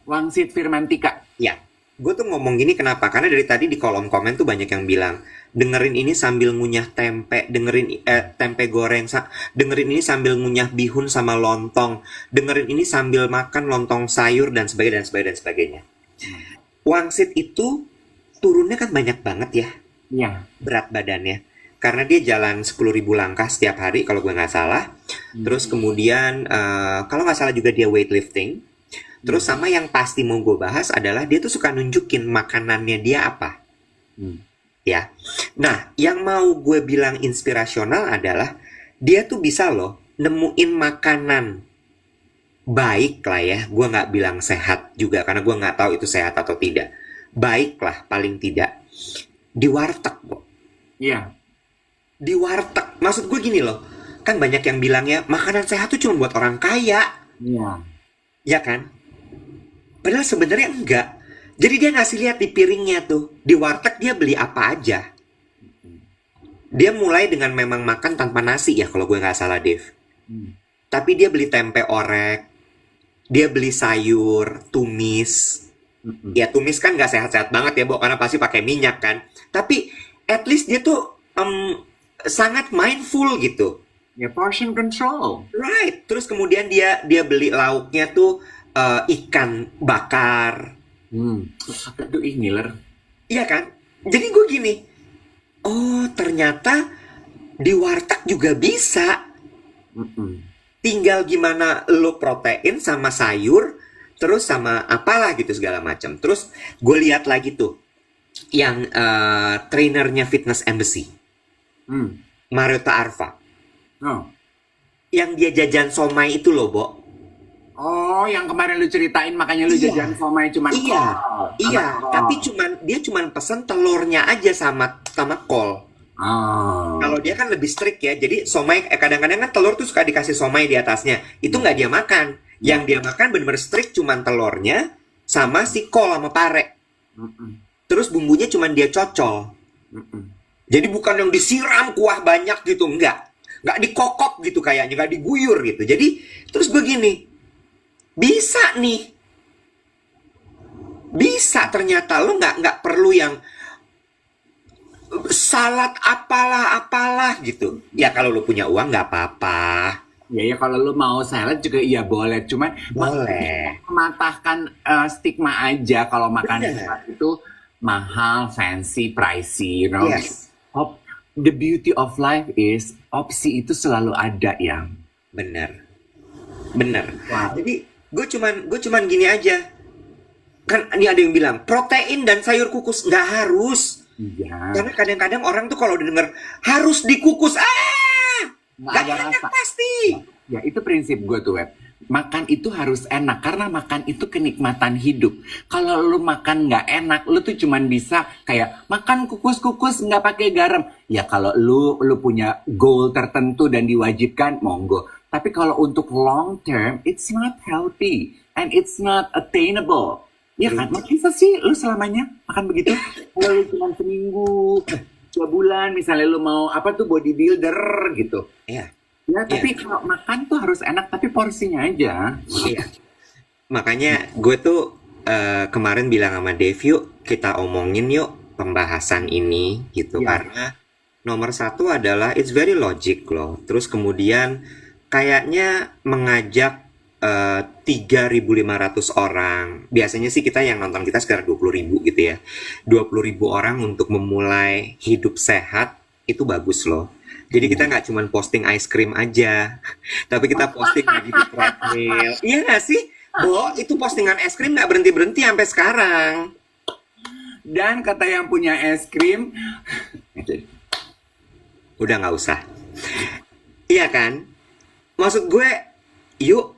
Wangsit Firmantika. Ya, gue tuh ngomong gini kenapa? Karena dari tadi di kolom komen tuh banyak yang bilang, dengerin ini sambil ngunyah tempe, dengerin tempe goreng, dengerin ini sambil ngunyah bihun sama lontong, dengerin ini sambil makan lontong sayur dan sebagainya dan sebagainya dan sebagainya. Wangsit itu turunnya kan banyak banget ya, Iya. berat badannya. Karena dia jalan 10.000 langkah setiap hari kalau gue nggak salah. Terus kemudian kalau nggak salah juga dia weightlifting. Terus sama yang pasti mau gue bahas adalah dia tuh suka nunjukin makanannya dia apa. Ya. Nah, yang mau gue bilang inspirasional adalah dia tuh bisa loh nemuin makanan baik lah ya. Gue nggak bilang sehat juga karena gue nggak tahu itu sehat atau tidak. Baik lah paling tidak di warteg, Bo. Iya. Di warteg. Maksud gue gini loh. Kan banyak yang bilang ya, makanan sehat tuh cuma buat orang kaya. Iya. Ya kan? Padahal sebenarnya enggak. Jadi dia ngasih lihat di piringnya tuh. Di warteg dia beli apa aja. Dia mulai dengan memang makan tanpa nasi ya kalau gue nggak salah, Dave. Hmm. Tapi dia beli tempe orek, dia beli sayur, tumis. Mm-mm. Ya tumis kan nggak sehat-sehat banget ya, Bo, karena pasti pakai minyak kan. Tapi at least dia tuh sangat mindful gitu. Ya portion control. Right. Terus kemudian dia beli lauknya tuh ikan bakar. Aduh, ih ngiler. Iya kan? Jadi gue gini, oh ternyata di warteg juga bisa. Mm-mm. Tinggal gimana lo protein sama sayur, terus sama apalah gitu segala macam. Terus gue lihat lagi tuh yang trainernya Fitness Embassy, Hmm. Mariota Arfa, Oh. yang dia jajan somai itu loh, Bo. Oh, yang kemarin lu ceritain makanya lu Iya. jajan somai cuman Iya, kol. iya. Sama kol. Tapi dia cuman pesen telurnya aja sama kol. Oh. Kalau dia kan lebih strict ya. Jadi somai kadang-kadang kan telur tuh suka dikasih somai di atasnya. Itu nggak dia makan. Yang dia makan bener-bener strict cuman telurnya sama si kol sama pare. Mm-mm. Terus bumbunya cuman dia cocol. Mm-mm. Jadi bukan yang disiram kuah banyak gitu, enggak. Nggak dikokop gitu kayaknya, nggak diguyur gitu. Jadi terus begini, bisa nih. Bisa ternyata lo nggak perlu yang salad apalah gitu. Ya kalau lo punya uang nggak apa-apa. Ya kalau lu mau salad juga iya boleh, cuman Boleh. mematahkan stigma aja kalau makan Bener. salad itu mahal, fancy, pricey, you know. Yes. The beauty of life is opsi itu selalu ada yang. Bener. Bener. Wow. Jadi gue cuman gini aja. Kan ini ada yang bilang protein dan sayur kukus nggak harus. Iya. Karena kadang-kadang orang tuh kalau denger harus dikukus, Nggak nggak ada enak rasa. pasti. Ya itu prinsip gue tuh, Web. Makan itu harus enak karena makan itu kenikmatan hidup. Kalau lu makan nggak enak, lu tuh cuman bisa kayak makan kukus-kukus nggak pakai garam. Ya kalau lu punya goal tertentu dan diwajibkan, monggo. Tapi kalau untuk long term, it's not healthy and it's not attainable. Ya kan? Bisa sih lu selamanya makan begitu? Kalau lu cuma seminggu, 2 bulan, misalnya lu mau apa tuh bodybuilder gitu. Iya, Ya, tapi kalau makan tuh harus enak, tapi porsinya aja. iya. Makanya gue tuh kemarin bilang sama Dave, yuk kita omongin yuk pembahasan ini gitu. Iya. Karena nomor satu adalah it's very logic loh. Terus kemudian kayaknya mengajak 3.500 orang. Biasanya sih kita yang nonton kita sekitar 20.000 gitu ya. 20.000 orang untuk memulai hidup sehat itu bagus loh. Jadi kita nggak cuma posting ice cream aja, tapi kita posting lagi di treadmill. Iya nggak sih? Bo, itu postingan es krim nggak berhenti-berhenti sampai sekarang. Dan kata yang punya es krim, Udah nggak usah. Iya kan? Maksud gue, yuk,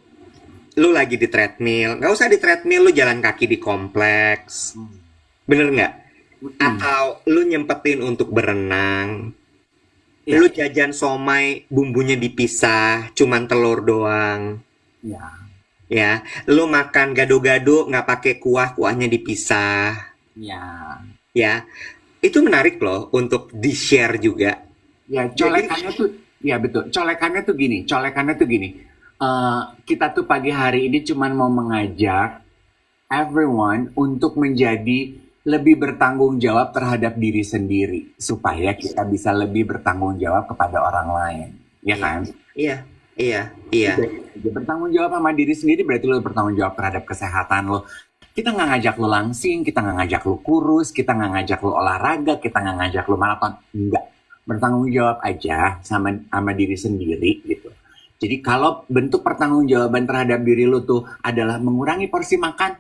lu lagi di treadmill. Nggak usah di treadmill, lu jalan kaki di kompleks. Bener nggak? Atau lu nyempetin untuk berenang. Ya. Lu jajan somai, bumbunya dipisah, cuman telur doang. ya, Ya, lu makan gado-gado nggak pakai kuah, kuahnya dipisah. ya, Ya, itu menarik loh untuk di-share juga. ya, colekannya tuh, ya betul, colekannya tuh gini, kita tuh pagi hari ini cuman mau mengajak everyone untuk menjadi lebih bertanggung jawab terhadap diri sendiri supaya kita bisa lebih bertanggung jawab kepada orang lain, ya kan? Iya, iya, iya. Jadi, bertanggung jawab sama diri sendiri berarti lo bertanggung jawab terhadap kesehatan lo. Kita nggak ngajak lo langsing, kita nggak ngajak lo kurus, kita nggak ngajak lo olahraga, kita nggak ngajak lo maraton, enggak. Bertanggung jawab aja sama diri sendiri gitu. Jadi kalau bentuk pertanggungjawaban terhadap diri lo tuh adalah mengurangi porsi makan,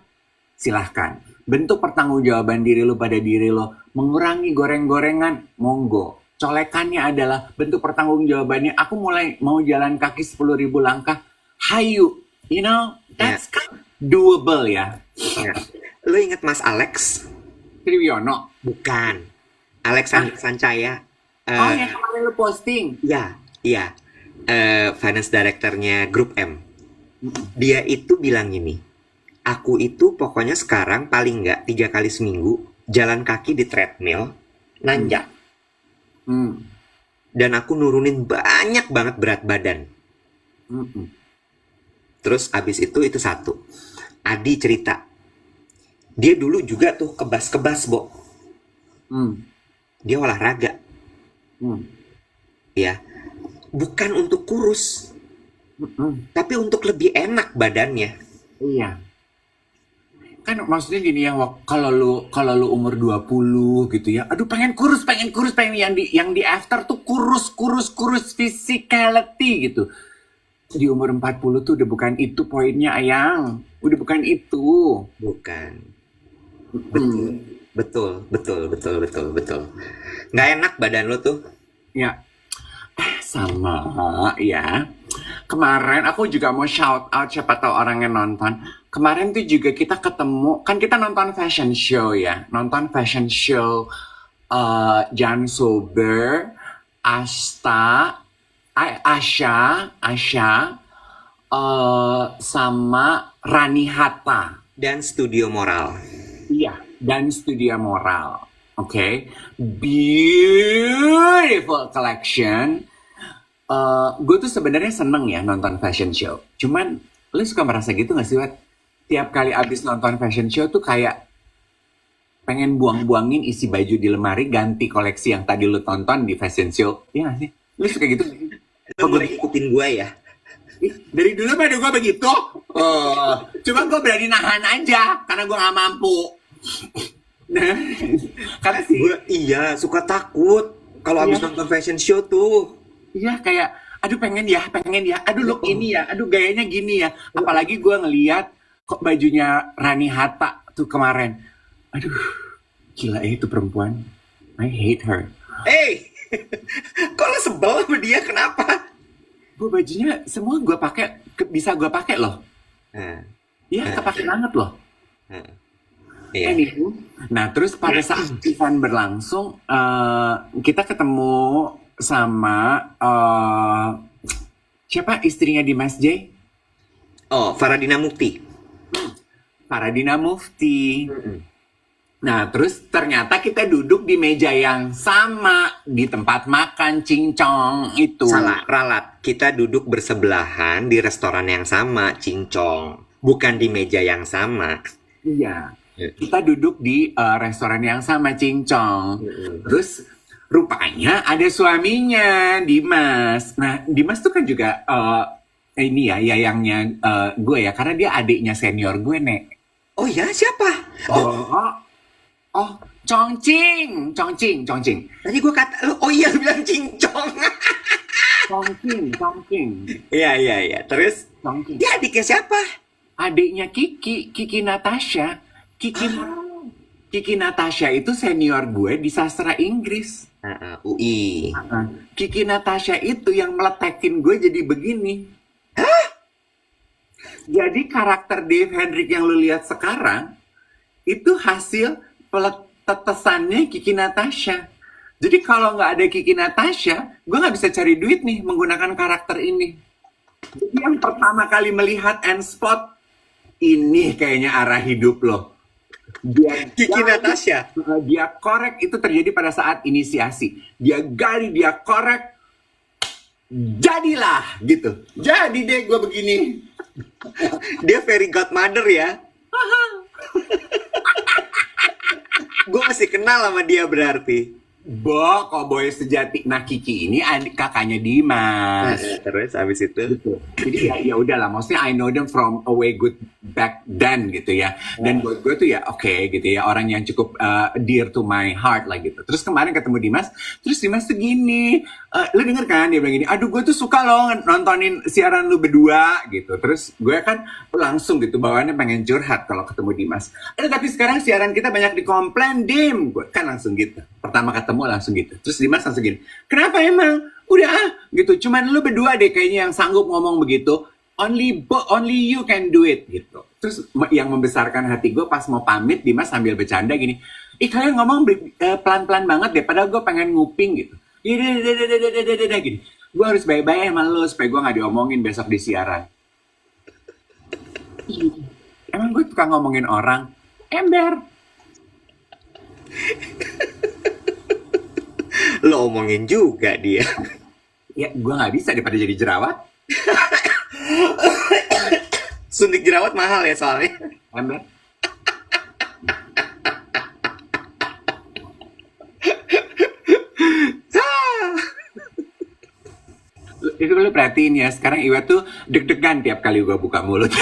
silahkan. Bentuk pertanggungjawaban diri lo pada diri lo, mengurangi goreng-gorengan, monggo. Colekannya adalah bentuk pertanggungjawabannya, aku mulai mau jalan kaki 10.000 langkah, hayu. You know, that's kind of doable ya. Ya. Lu inget Mas Alex? Triwiono. Bukan. Alex Sancaya. Oh, Eh, yang kemarin lu posting. ya, iya. Finance directornya Grup M. Dia itu bilang gini, aku itu pokoknya sekarang paling nggak 3 kali seminggu jalan kaki di treadmill, nanjak. Hmm. Dan aku nurunin banyak banget berat badan. Hmm. Terus abis itu satu. Adi cerita, dia dulu juga tuh kebas-kebas, Bo. Hmm. Dia olahraga, Hmm. ya. Bukan untuk kurus, Hmm. tapi untuk lebih enak badannya. Iya. Kan maksudnya gini ya, kalau lu umur 20 gitu ya. Aduh, pengen kurus, pengen yang di after tuh kurus physicality gitu. Di umur 40 tuh udah bukan itu poinnya, Ayang. Udah bukan itu. Bukan. Hmm. Betul. Nggak enak badan lo tuh. Ya, sama ya. Kemarin aku juga mau shout out, siapa tahu orang yang nonton. Kemarin tuh juga kita ketemu, kan kita nonton fashion show ya. Nonton fashion show Jan Sober, Asha, sama Rani Hatta. Dan studio moral. Iya, dan Studia Moral. Oke. Beautiful collection. Gue tuh sebenarnya seneng ya nonton fashion show. Cuman, lu suka merasa gitu gak sih, Wat? Tiap kali abis nonton fashion show tuh kayak pengen buang-buangin isi baju di lemari, ganti koleksi yang tadi lu tonton di fashion show. Iya gak sih? Lu suka gitu gak sih? Lo mulai ikutin gue ya. Ih, dari dulu pada gue begitu. Cuma gue berani nahan aja, karena gue gak mampu. Nah, karena sih, Iya, suka takut kalau habis Iya. nonton fashion show tuh. iya kayak, aduh pengen ya, aduh look ini ya, aduh gayanya gini ya. Apalagi gue ngeliat kok bajunya Rani Hatta tuh kemarin. Aduh, gila itu perempuan. I hate her. Hey, kok lo sebel sama dia? Kenapa? Gue bajunya semua gue pakai, bisa gue pakai loh. Nah, Iya, kepake banget loh. nah, iya. Anywho, nah terus pada saat event berlangsung, kita ketemu sama siapa istrinya Dimas J? Oh, Faradina Mukti. Paradina Mufti. Nah, terus ternyata kita duduk di meja yang sama di tempat makan cincong itu. Salah, ralat. Kita duduk bersebelahan di restoran yang sama, Cincong. Bukan di meja yang sama. Iya. Kita duduk di restoran yang sama cincong. Terus rupanya ada suaminya, Dimas. Nah, Dimas tuh kan juga ini ya, yayangnya gue ya, karena dia adiknya senior gue, Nek. Oh ya, siapa? Oh, Chongqing. Tadi gue kata, oh iya bilang Cincong. Chongqing. Iya. Terus, Chongqing. dia adiknya siapa? Adiknya Kiki Natasha. Kiki Natasha itu senior gue di sastra Inggris. UI. Kiki Natasha itu yang meletekin gue jadi begini. Jadi karakter Dave Hendrik yang lu lihat sekarang itu hasil tetesannya Kiki Natasha. Jadi kalau nggak ada Kiki Natasha, gue nggak bisa cari duit nih menggunakan karakter ini. Jadi yang pertama kali melihat and spot, ini kayaknya arah hidup lo. Kiki Natasha. Dia korek itu terjadi pada saat inisiasi. Dia gali, dia korek, jadilah gitu. Jadi deh gue begini. Dia fairy godmother ya. Gue masih kenal sama dia berarti. Cowboy sejati. Nah, Kiki ini adik kakaknya Dimas. Terus abis itu. Jadi ya udahlah, maksudnya I know them from a way good back then gitu ya. Dan buat gue tuh ya oke gitu ya, orang yang cukup dear to my heart lah gitu. Terus kemarin ketemu Dimas, terus Dimas tuh gini, lu denger kan dia bilang gini, aduh gue tuh suka loh nontonin siaran lu berdua gitu. Terus gue kan langsung gitu bawaannya pengen curhat kalau ketemu Dimas. Tapi sekarang siaran kita banyak dikomplain, Dim. Gue kan langsung gitu. Pertama ketemu langsung gitu. Terus Dimas langsung gini, kenapa emang? Udah gitu, cuman lu berdua deh kayaknya yang sanggup ngomong begitu. Only you can do it gitu. Terus yang membesarkan hati gue pas mau pamit, Dimas sambil bercanda gini, kalian ngomong pelan-pelan banget deh, padahal gue pengen nguping gitu. Gini. Gue harus baik-baik sama lo supaya gue nggak diomongin besok di siaran. Emang gue tukang ngomongin orang? Ember. Lo omongin juga dia. Ya gue nggak bisa daripada jadi jerawat. Suntik jerawat mahal ya soalnya. Ember. Itu lo perhatiin ya, sekarang Iwa tuh deg-degan tiap kali gue buka mulut.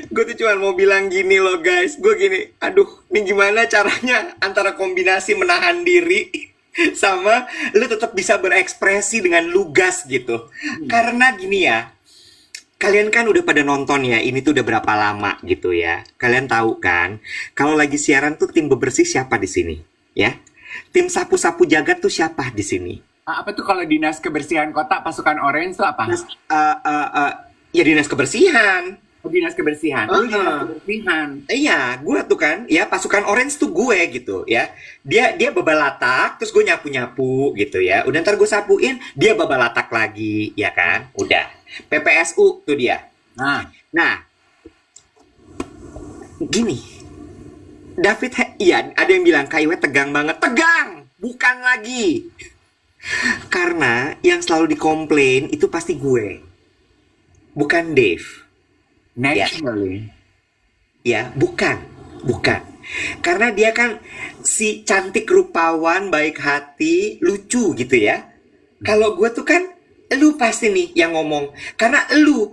gue tuh cuman mau bilang gini loh guys. Gue gini, aduh, ini gimana caranya antara kombinasi menahan diri sama lu tetap bisa berekspresi dengan lugas gitu. Karena gini ya, kalian kan udah pada nonton ya, ini tuh udah berapa lama gitu ya. Kalian tahu kan, kalau lagi siaran tuh tim bebersih siapa di sini, ya? Tim sapu-sapu jagat tuh siapa di sini? Apa tuh kalau dinas kebersihan kota pasukan orange tuh apa? Ya dinas kebersihan. Dinas kebersihan. Lu dinas kebersihan. Iya, gue tuh kan, ya pasukan orange tuh gue gitu ya. Dia babalatak, terus gue nyapu-nyapu gitu ya. Udah ntar gue sapuin, dia babalatak lagi, ya kan? Udah. PPSU tuh dia. Nah, gini, David, iya ada yang bilang Kak Iwe tegang banget. Tegang, bukan lagi. Karena yang selalu dikomplain itu pasti gue, bukan Dave. Naturally. Ya, bukan. Karena dia kan si cantik rupawan, baik hati, lucu gitu ya. Kalau gue tuh kan, lu pasti nih yang ngomong. Karena lu.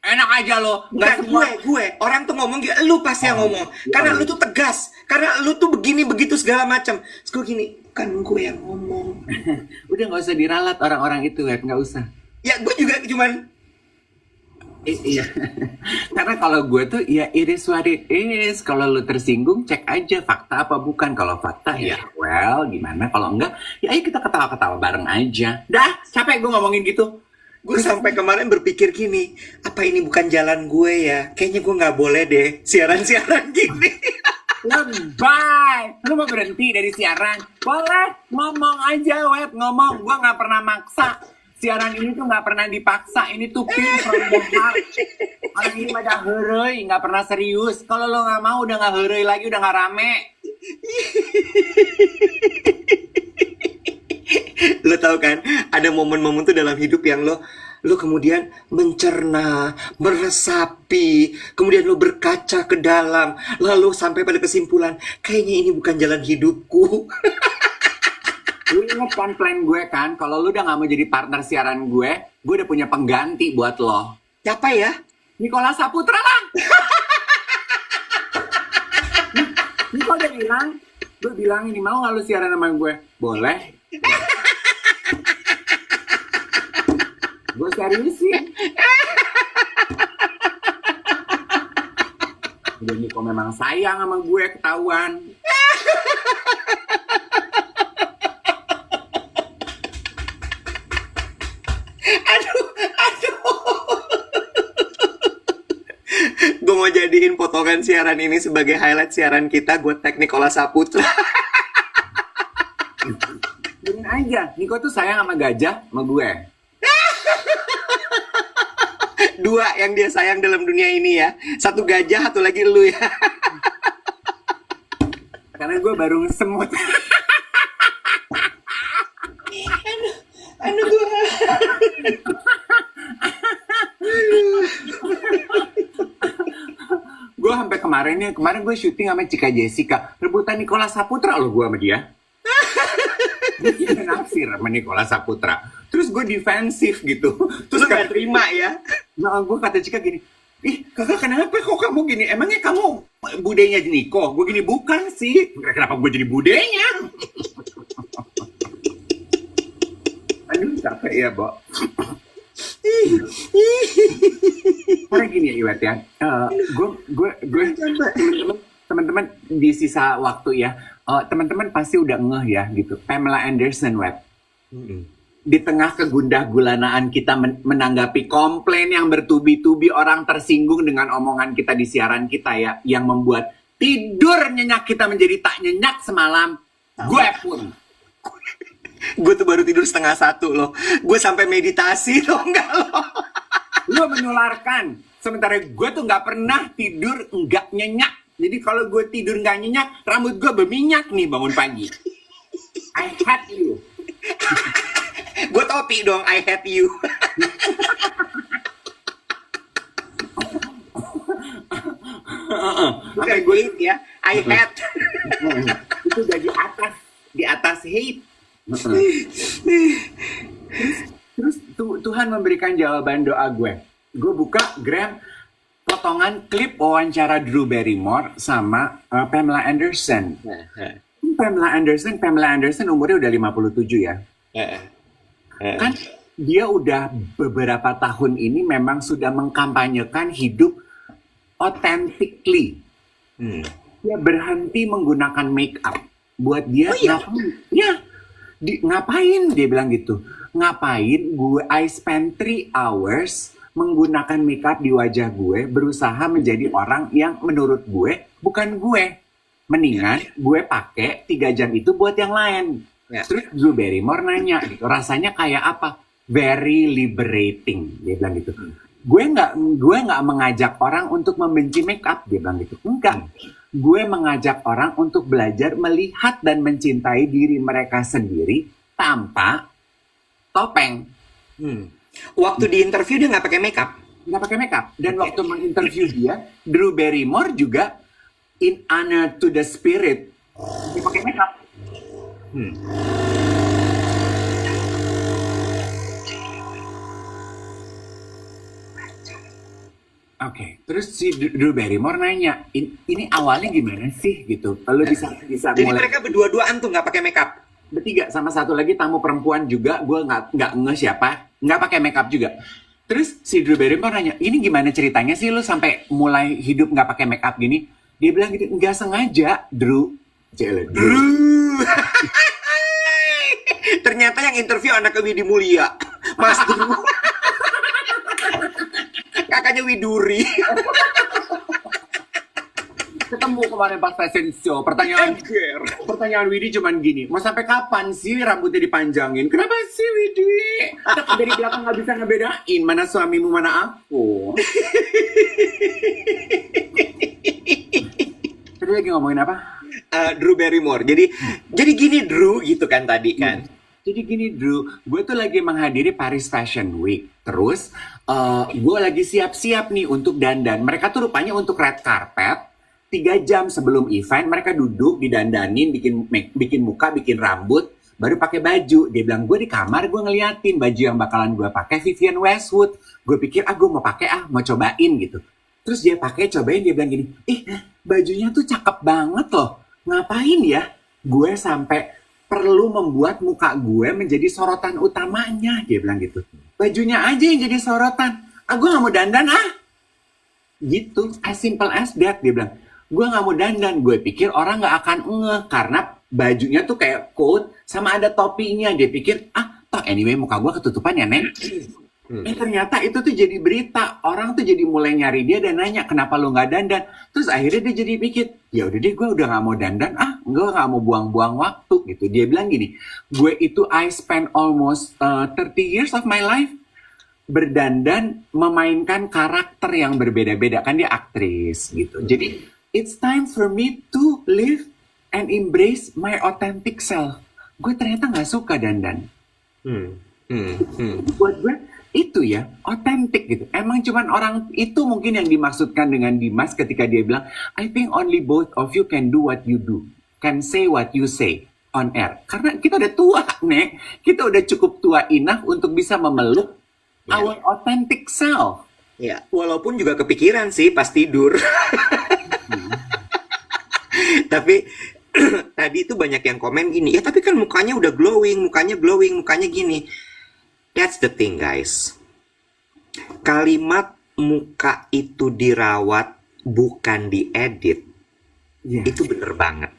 Enak aja lo. Bukan gue. Orang tuh ngomong gitu, lu pasti yang ngomong. Karena lu tuh tegas. Karena lu tuh begini, begitu, segala macam. Terus gue gini, bukan gue yang ngomong. Udah gak usah diralat orang-orang itu, Web. Gak usah. Ya, gue juga cuman... Iya. Karena kalau gue tuh ya it is what it is. Kalau lu tersinggung cek aja fakta apa bukan. Kalau fakta ya well gimana. Kalau enggak ya ayo kita ketawa-ketawa bareng aja. Dah capek gue ngomongin gitu. Gue sampai kemarin berpikir gini, apa ini bukan jalan gue ya? Kayaknya gue nggak boleh deh siaran-siaran gini. Lebay. Lu mau berhenti dari siaran? Boleh ngomong aja Web. Ngomong. Gue gak pernah maksa. Siaran ini tuh nggak pernah dipaksa, ini tuh pin from the heart. Orang ini pada heureuy, nggak pernah serius. Kalau lo nggak mau, udah nggak heureuy lagi, udah nggak rame. Lo tau kan, ada momen-momen tuh dalam hidup yang lo kemudian mencerna, meresapi, kemudian lo berkaca ke dalam, lalu sampai pada kesimpulan, kayaknya ini bukan jalan hidupku. Lu inget kan plan gue kan, kalau lu udah gak mau jadi partner siaran gue udah punya pengganti buat lo. Siapa ya? Nicholas Saputra lah. Niko udah bilang, gue bilang ini mau gak lu siaran sama gue? Boleh. Gue seriusin. Udah Niko memang sayang sama gue, ketahuan. Gue mau jadiin potongan siaran ini sebagai highlight siaran kita. Gue tag Nicholas Saputra. Dengerin aja, Niko tuh sayang sama gajah, sama gue. Dua yang dia sayang dalam dunia ini ya. Satu gajah, satu lagi lu ya. Karena gue baru semut. Aduh gue. Gue sampai kemarin gue syuting sama Cika Jessica, rebutan Nicholas Saputra loh gue sama dia. Gue naksir sama Nicholas Saputra. Terus gue defensif gitu. Terus gak terima ya. Nah gue kata Cika gini, ih kakak kenapa kok kamu gini? Emangnya kamu budenya Niko? Gue gini, bukan sih. Kenapa gue jadi budenya? Aduh capek ya, Bo. Karena gini ya Iwet ya, gue teman-teman di sisa waktu ya, teman-teman pasti udah ngeh ya gitu. Pamela Anderson, Web. di tengah kegundah gulanaan kita menanggapi komplain yang bertubi-tubi, orang tersinggung dengan omongan kita di siaran kita ya, yang membuat tidur nyenyak kita menjadi tak nyenyak semalam. Gue pun. Gue tuh baru tidur 1:30 loh. Gue sampai meditasi loh, enggak loh. Lo menularkan. Sementara gue tuh nggak pernah tidur nggak nyenyak. Jadi kalau gue tidur nggak nyenyak, rambut gue berminyak nih bangun pagi. I hate you. Gue topi dong, I hate you. Bukan gue ya, I hate. Itu udah di atas hate. Terus Tuhan memberikan jawaban doa gue. Gue buka Gram potongan klip wawancara Drew Barrymore sama Pamela Anderson. Pamela Anderson umurnya udah 57 ya. Kan dia udah beberapa tahun ini memang sudah mengkampanyekan hidup authentically. Dia berhenti menggunakan make up. Buat dia ngapain dia bilang gitu. Ngapain I spend 3 hours menggunakan make up di wajah gue, berusaha menjadi orang yang menurut gue bukan gue. Mendingan gue pakai 3 jam itu buat yang lain. Terus Drew Barrymore nanya gitu, rasanya kayak apa? Very liberating, dia bilang gitu. Gue nggak mengajak orang untuk membenci make up, dia bilang gitu. Enggak. Gue mengajak orang untuk belajar melihat dan mencintai diri mereka sendiri tanpa topeng. Waktu di interview dia nggak pakai makeup. Nggak pakai makeup. Dan waktu menginterview dia, Drew Barrymore juga in honor to the spirit, dia pakai makeup. Oke, terus si Drew Barrymore nanya, ini awalnya gimana sih gitu? Kalau bisa Jadi mulai mereka berdua-duaan tuh nggak pakai makeup. bertiga sama satu lagi tamu perempuan juga, gue nggak nge siapa, nggak pakai makeup juga. Terus si Drew Barrymore nanya, ini gimana ceritanya sih lu sampai mulai hidup nggak pakai makeup gini? Dia bilang gitu, nggak sengaja, Drew. Drew. Ternyata yang interview anak Widi Mulia, Mas Drew. Kakaknya Widuri. Ketemu kemarin pas fashion show, pertanyaan Widi cuman gini, mau sampai kapan sih rambutnya dipanjangin? Kenapa sih Widi? Dari belakang nggak bisa ngebedain mana suamimu mana aku. Tadi lagi ngomongin apa? Drew Barrymore. Jadi gini Drew gitu kan tadi kan. Jadi gini Drew, gue tuh lagi menghadiri Paris Fashion Week. Terus gue lagi siap-siap nih untuk dandan. Mereka tuh rupanya untuk red carpet. 3 jam sebelum event mereka duduk didandanin, bikin muka, bikin rambut, baru pakai baju. Dia bilang, gue di kamar gue ngeliatin baju yang bakalan gue pakai Vivienne Westwood. Gue pikir gue mau pakai mau cobain gitu. Terus dia cobain, dia bilang gini, bajunya tuh cakep banget loh. Ngapain ya? Gue sampai perlu membuat muka gue menjadi sorotan utamanya, dia bilang gitu. Bajunya aja yang jadi sorotan. Gue gak mau dandan Gitu, as simple as that, dia bilang. Gue gak mau dandan, gue pikir orang gak akan ngeh karena bajunya tuh kayak coat sama ada topinya. Dia pikir, toh anyway muka gue ketutupan ya, Neng. Ternyata itu tuh jadi berita. Orang tuh jadi mulai nyari dia dan nanya, kenapa lo gak dandan? Terus akhirnya dia jadi pikir, ya udah deh gue udah gak mau dandan, gue gak mau buang-buang waktu gitu. Dia bilang gini, gue itu I spend almost 30 years of my life berdandan memainkan karakter yang berbeda-beda. Kan dia aktris gitu. Jadi it's time for me to live and embrace my authentic self. Gue ternyata gak suka dandan. Buat gue itu ya, authentic gitu. Emang cuman orang itu mungkin yang dimaksudkan dengan Dimas ketika dia bilang, I think only both of you can do what you do. Can say what you say on air. Karena kita udah tua, Nek. Kita udah cukup tua enough untuk bisa memeluk our authentic self. Ya, walaupun juga kepikiran sih pas tidur. Tapi tadi itu banyak yang komen gini, ya tapi kan mukanya udah glowing, mukanya gini. That's the thing guys. Kalimat muka itu dirawat bukan diedit. Itu bener banget.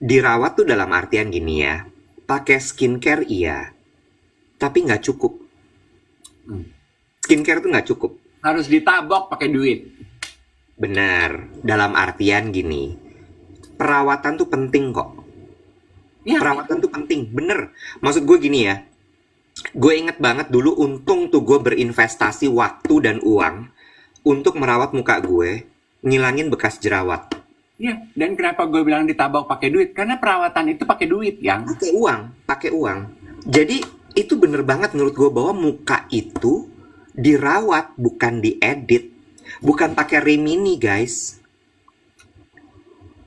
Dirawat tuh dalam artian gini ya. pakai skincare iya, tapi nggak cukup. Hmm. Skincare tuh nggak cukup. Harus ditabok pakai duit. Benar, dalam artian gini, perawatan tuh penting kok. Ya, Perawatan tuh penting, bener. Maksud gue gini ya, gue inget banget dulu untung tuh gue berinvestasi waktu dan uang untuk merawat muka gue, ngilangin bekas jerawat. ya. Dan kenapa gue bilang ditabok pakai duit? Karena perawatan itu pakai duit, yang. Pakai uang. Jadi itu bener banget menurut gue bahwa muka itu dirawat bukan diedit, bukan pakai Remini guys.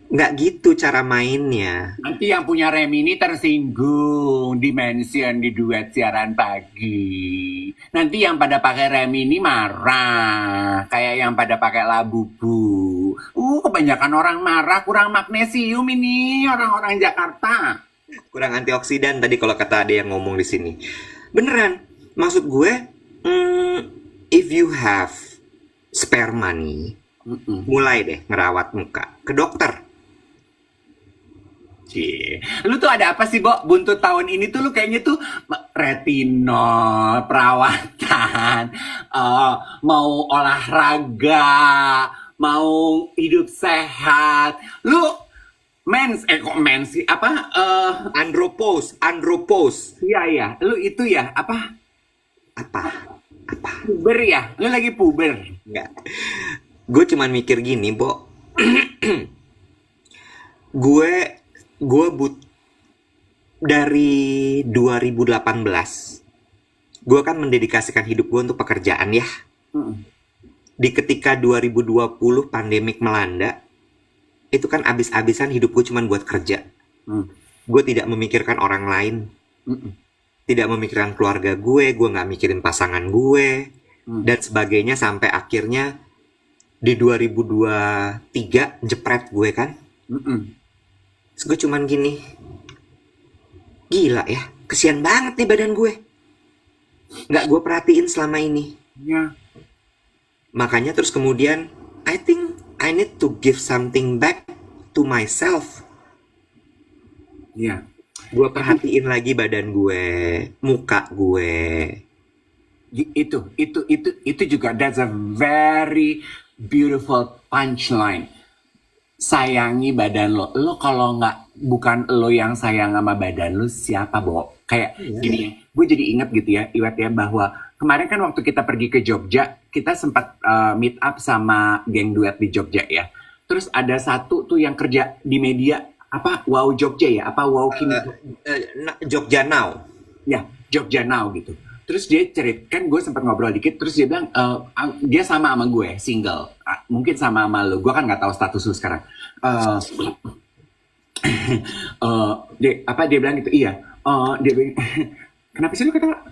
Nggak gitu cara mainnya. Nanti yang punya Remini tersinggung di mention di duet siaran pagi. Nanti yang pada pakai Remini marah, kayak yang pada pakai Labubu. Kebanyakan orang marah, kurang magnesium ini orang-orang Jakarta. Kurang antioksidan tadi kalau kata ada yang ngomong di sini. Beneran. Maksud gue, if you have spare money, mulai deh ngerawat muka ke dokter. Cie. Lu tuh ada apa sih, Bo? Buntut tahun ini tuh lu kayaknya tuh retinol, perawatan, mau olahraga, mau hidup sehat. Lu kok mens sih? Apa? Andropause. Iya. Lu itu ya, apa? Apa? Puber ya? Lu lagi puber. Enggak. Gue cuman mikir gini, Bo. gue dari 2018 gue kan mendedikasikan hidup gue untuk pekerjaan ya. Di ketika 2020 pandemik melanda, itu kan abis-abisan hidup gue cuman buat kerja. Gue tidak memikirkan orang lain, tidak memikirkan keluarga gue nggak mikirin pasangan gue dan sebagainya, sampai akhirnya di 2023 jepret gue kan. Terus gue cuman gini, gila ya, kesian banget nih badan gue, nggak gue perhatiin selama ini. Ya. Makanya terus kemudian I think I need to give something back to myself. Iya. Gue perhatiin lagi badan gue, muka gue. Itu juga, that's a very beautiful punchline. Sayangi badan lo. Lo kalau bukan lo yang sayang sama badan lo, siapa, Bo? Kayak gini, gue jadi inget gitu ya, Iwet ya, bahwa kemarin kan waktu kita pergi ke Jogja, kita sempat meet up sama geng duet di Jogja ya. Terus ada satu tuh yang kerja di media, apa, Wow Jogja ya, apa Wow Kini. Jogja Now. Ya, Jogja Now gitu. Terus dia kan gue sempat ngobrol dikit, terus dia bilang dia sama gue, single. Mungkin sama lo, gue kan nggak tahu status lo sekarang. Dia bilang gitu, iya. Dia bilang, kenapa sih lo kata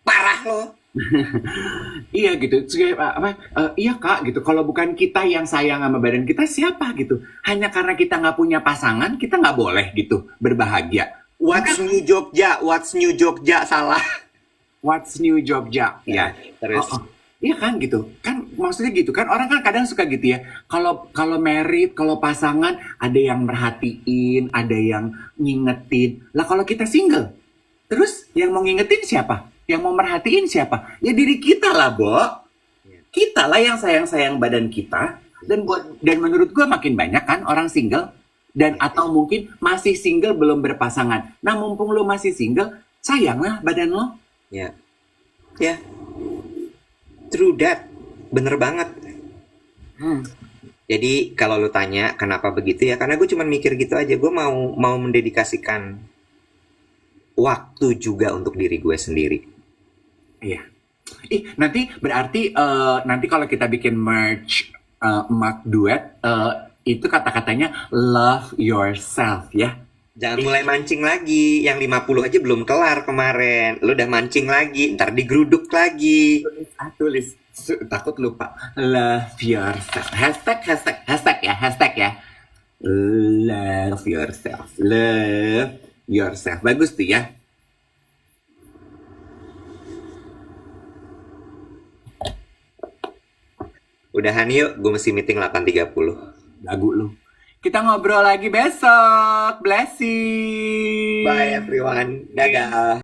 Parah lo. iya gitu. Terus iya kak gitu. Kalau bukan kita yang sayang sama badan kita, siapa gitu? Hanya karena kita nggak punya pasangan, kita nggak boleh gitu berbahagia. What's new Jogja salah. What's new Jogja? Ya, terus. Iya kan gitu. Kan maksudnya gitu kan, orang kan kadang suka gitu ya. Kalau married, kalau pasangan, ada yang merhatiin, ada yang ngingetin. Lah kalau kita single, terus yang mau ngingetin siapa? Yang mau merhatiin siapa? Ya diri kita lah, Bo. Kita lah yang sayang-sayang badan kita. Dan menurut gue makin banyak kan orang single, dan atau mungkin masih single belum berpasangan. Nah mumpung lo masih single, sayanglah badan lo. Ya. True that. Bener banget. Jadi kalau lu tanya kenapa begitu ya, karena gue cuma mikir gitu aja. Gue mau mendedikasikan waktu juga untuk diri gue sendiri. Iya. Nanti berarti nanti kalau kita bikin merch Mark Duet, itu kata-katanya love yourself ya. Jangan mulai mancing lagi. Yang 50 aja belum kelar kemarin. Lu udah mancing lagi, ntar digeruduk lagi. Tulis. Takut lupa. Love yourself. Hashtag ya. Love yourself. Love yourself. Bagus tuh ya. Udahan yuk, gue mesti meeting 8.30. Lagu lu. Kita ngobrol lagi besok. Blessing. Bye everyone. Dadah.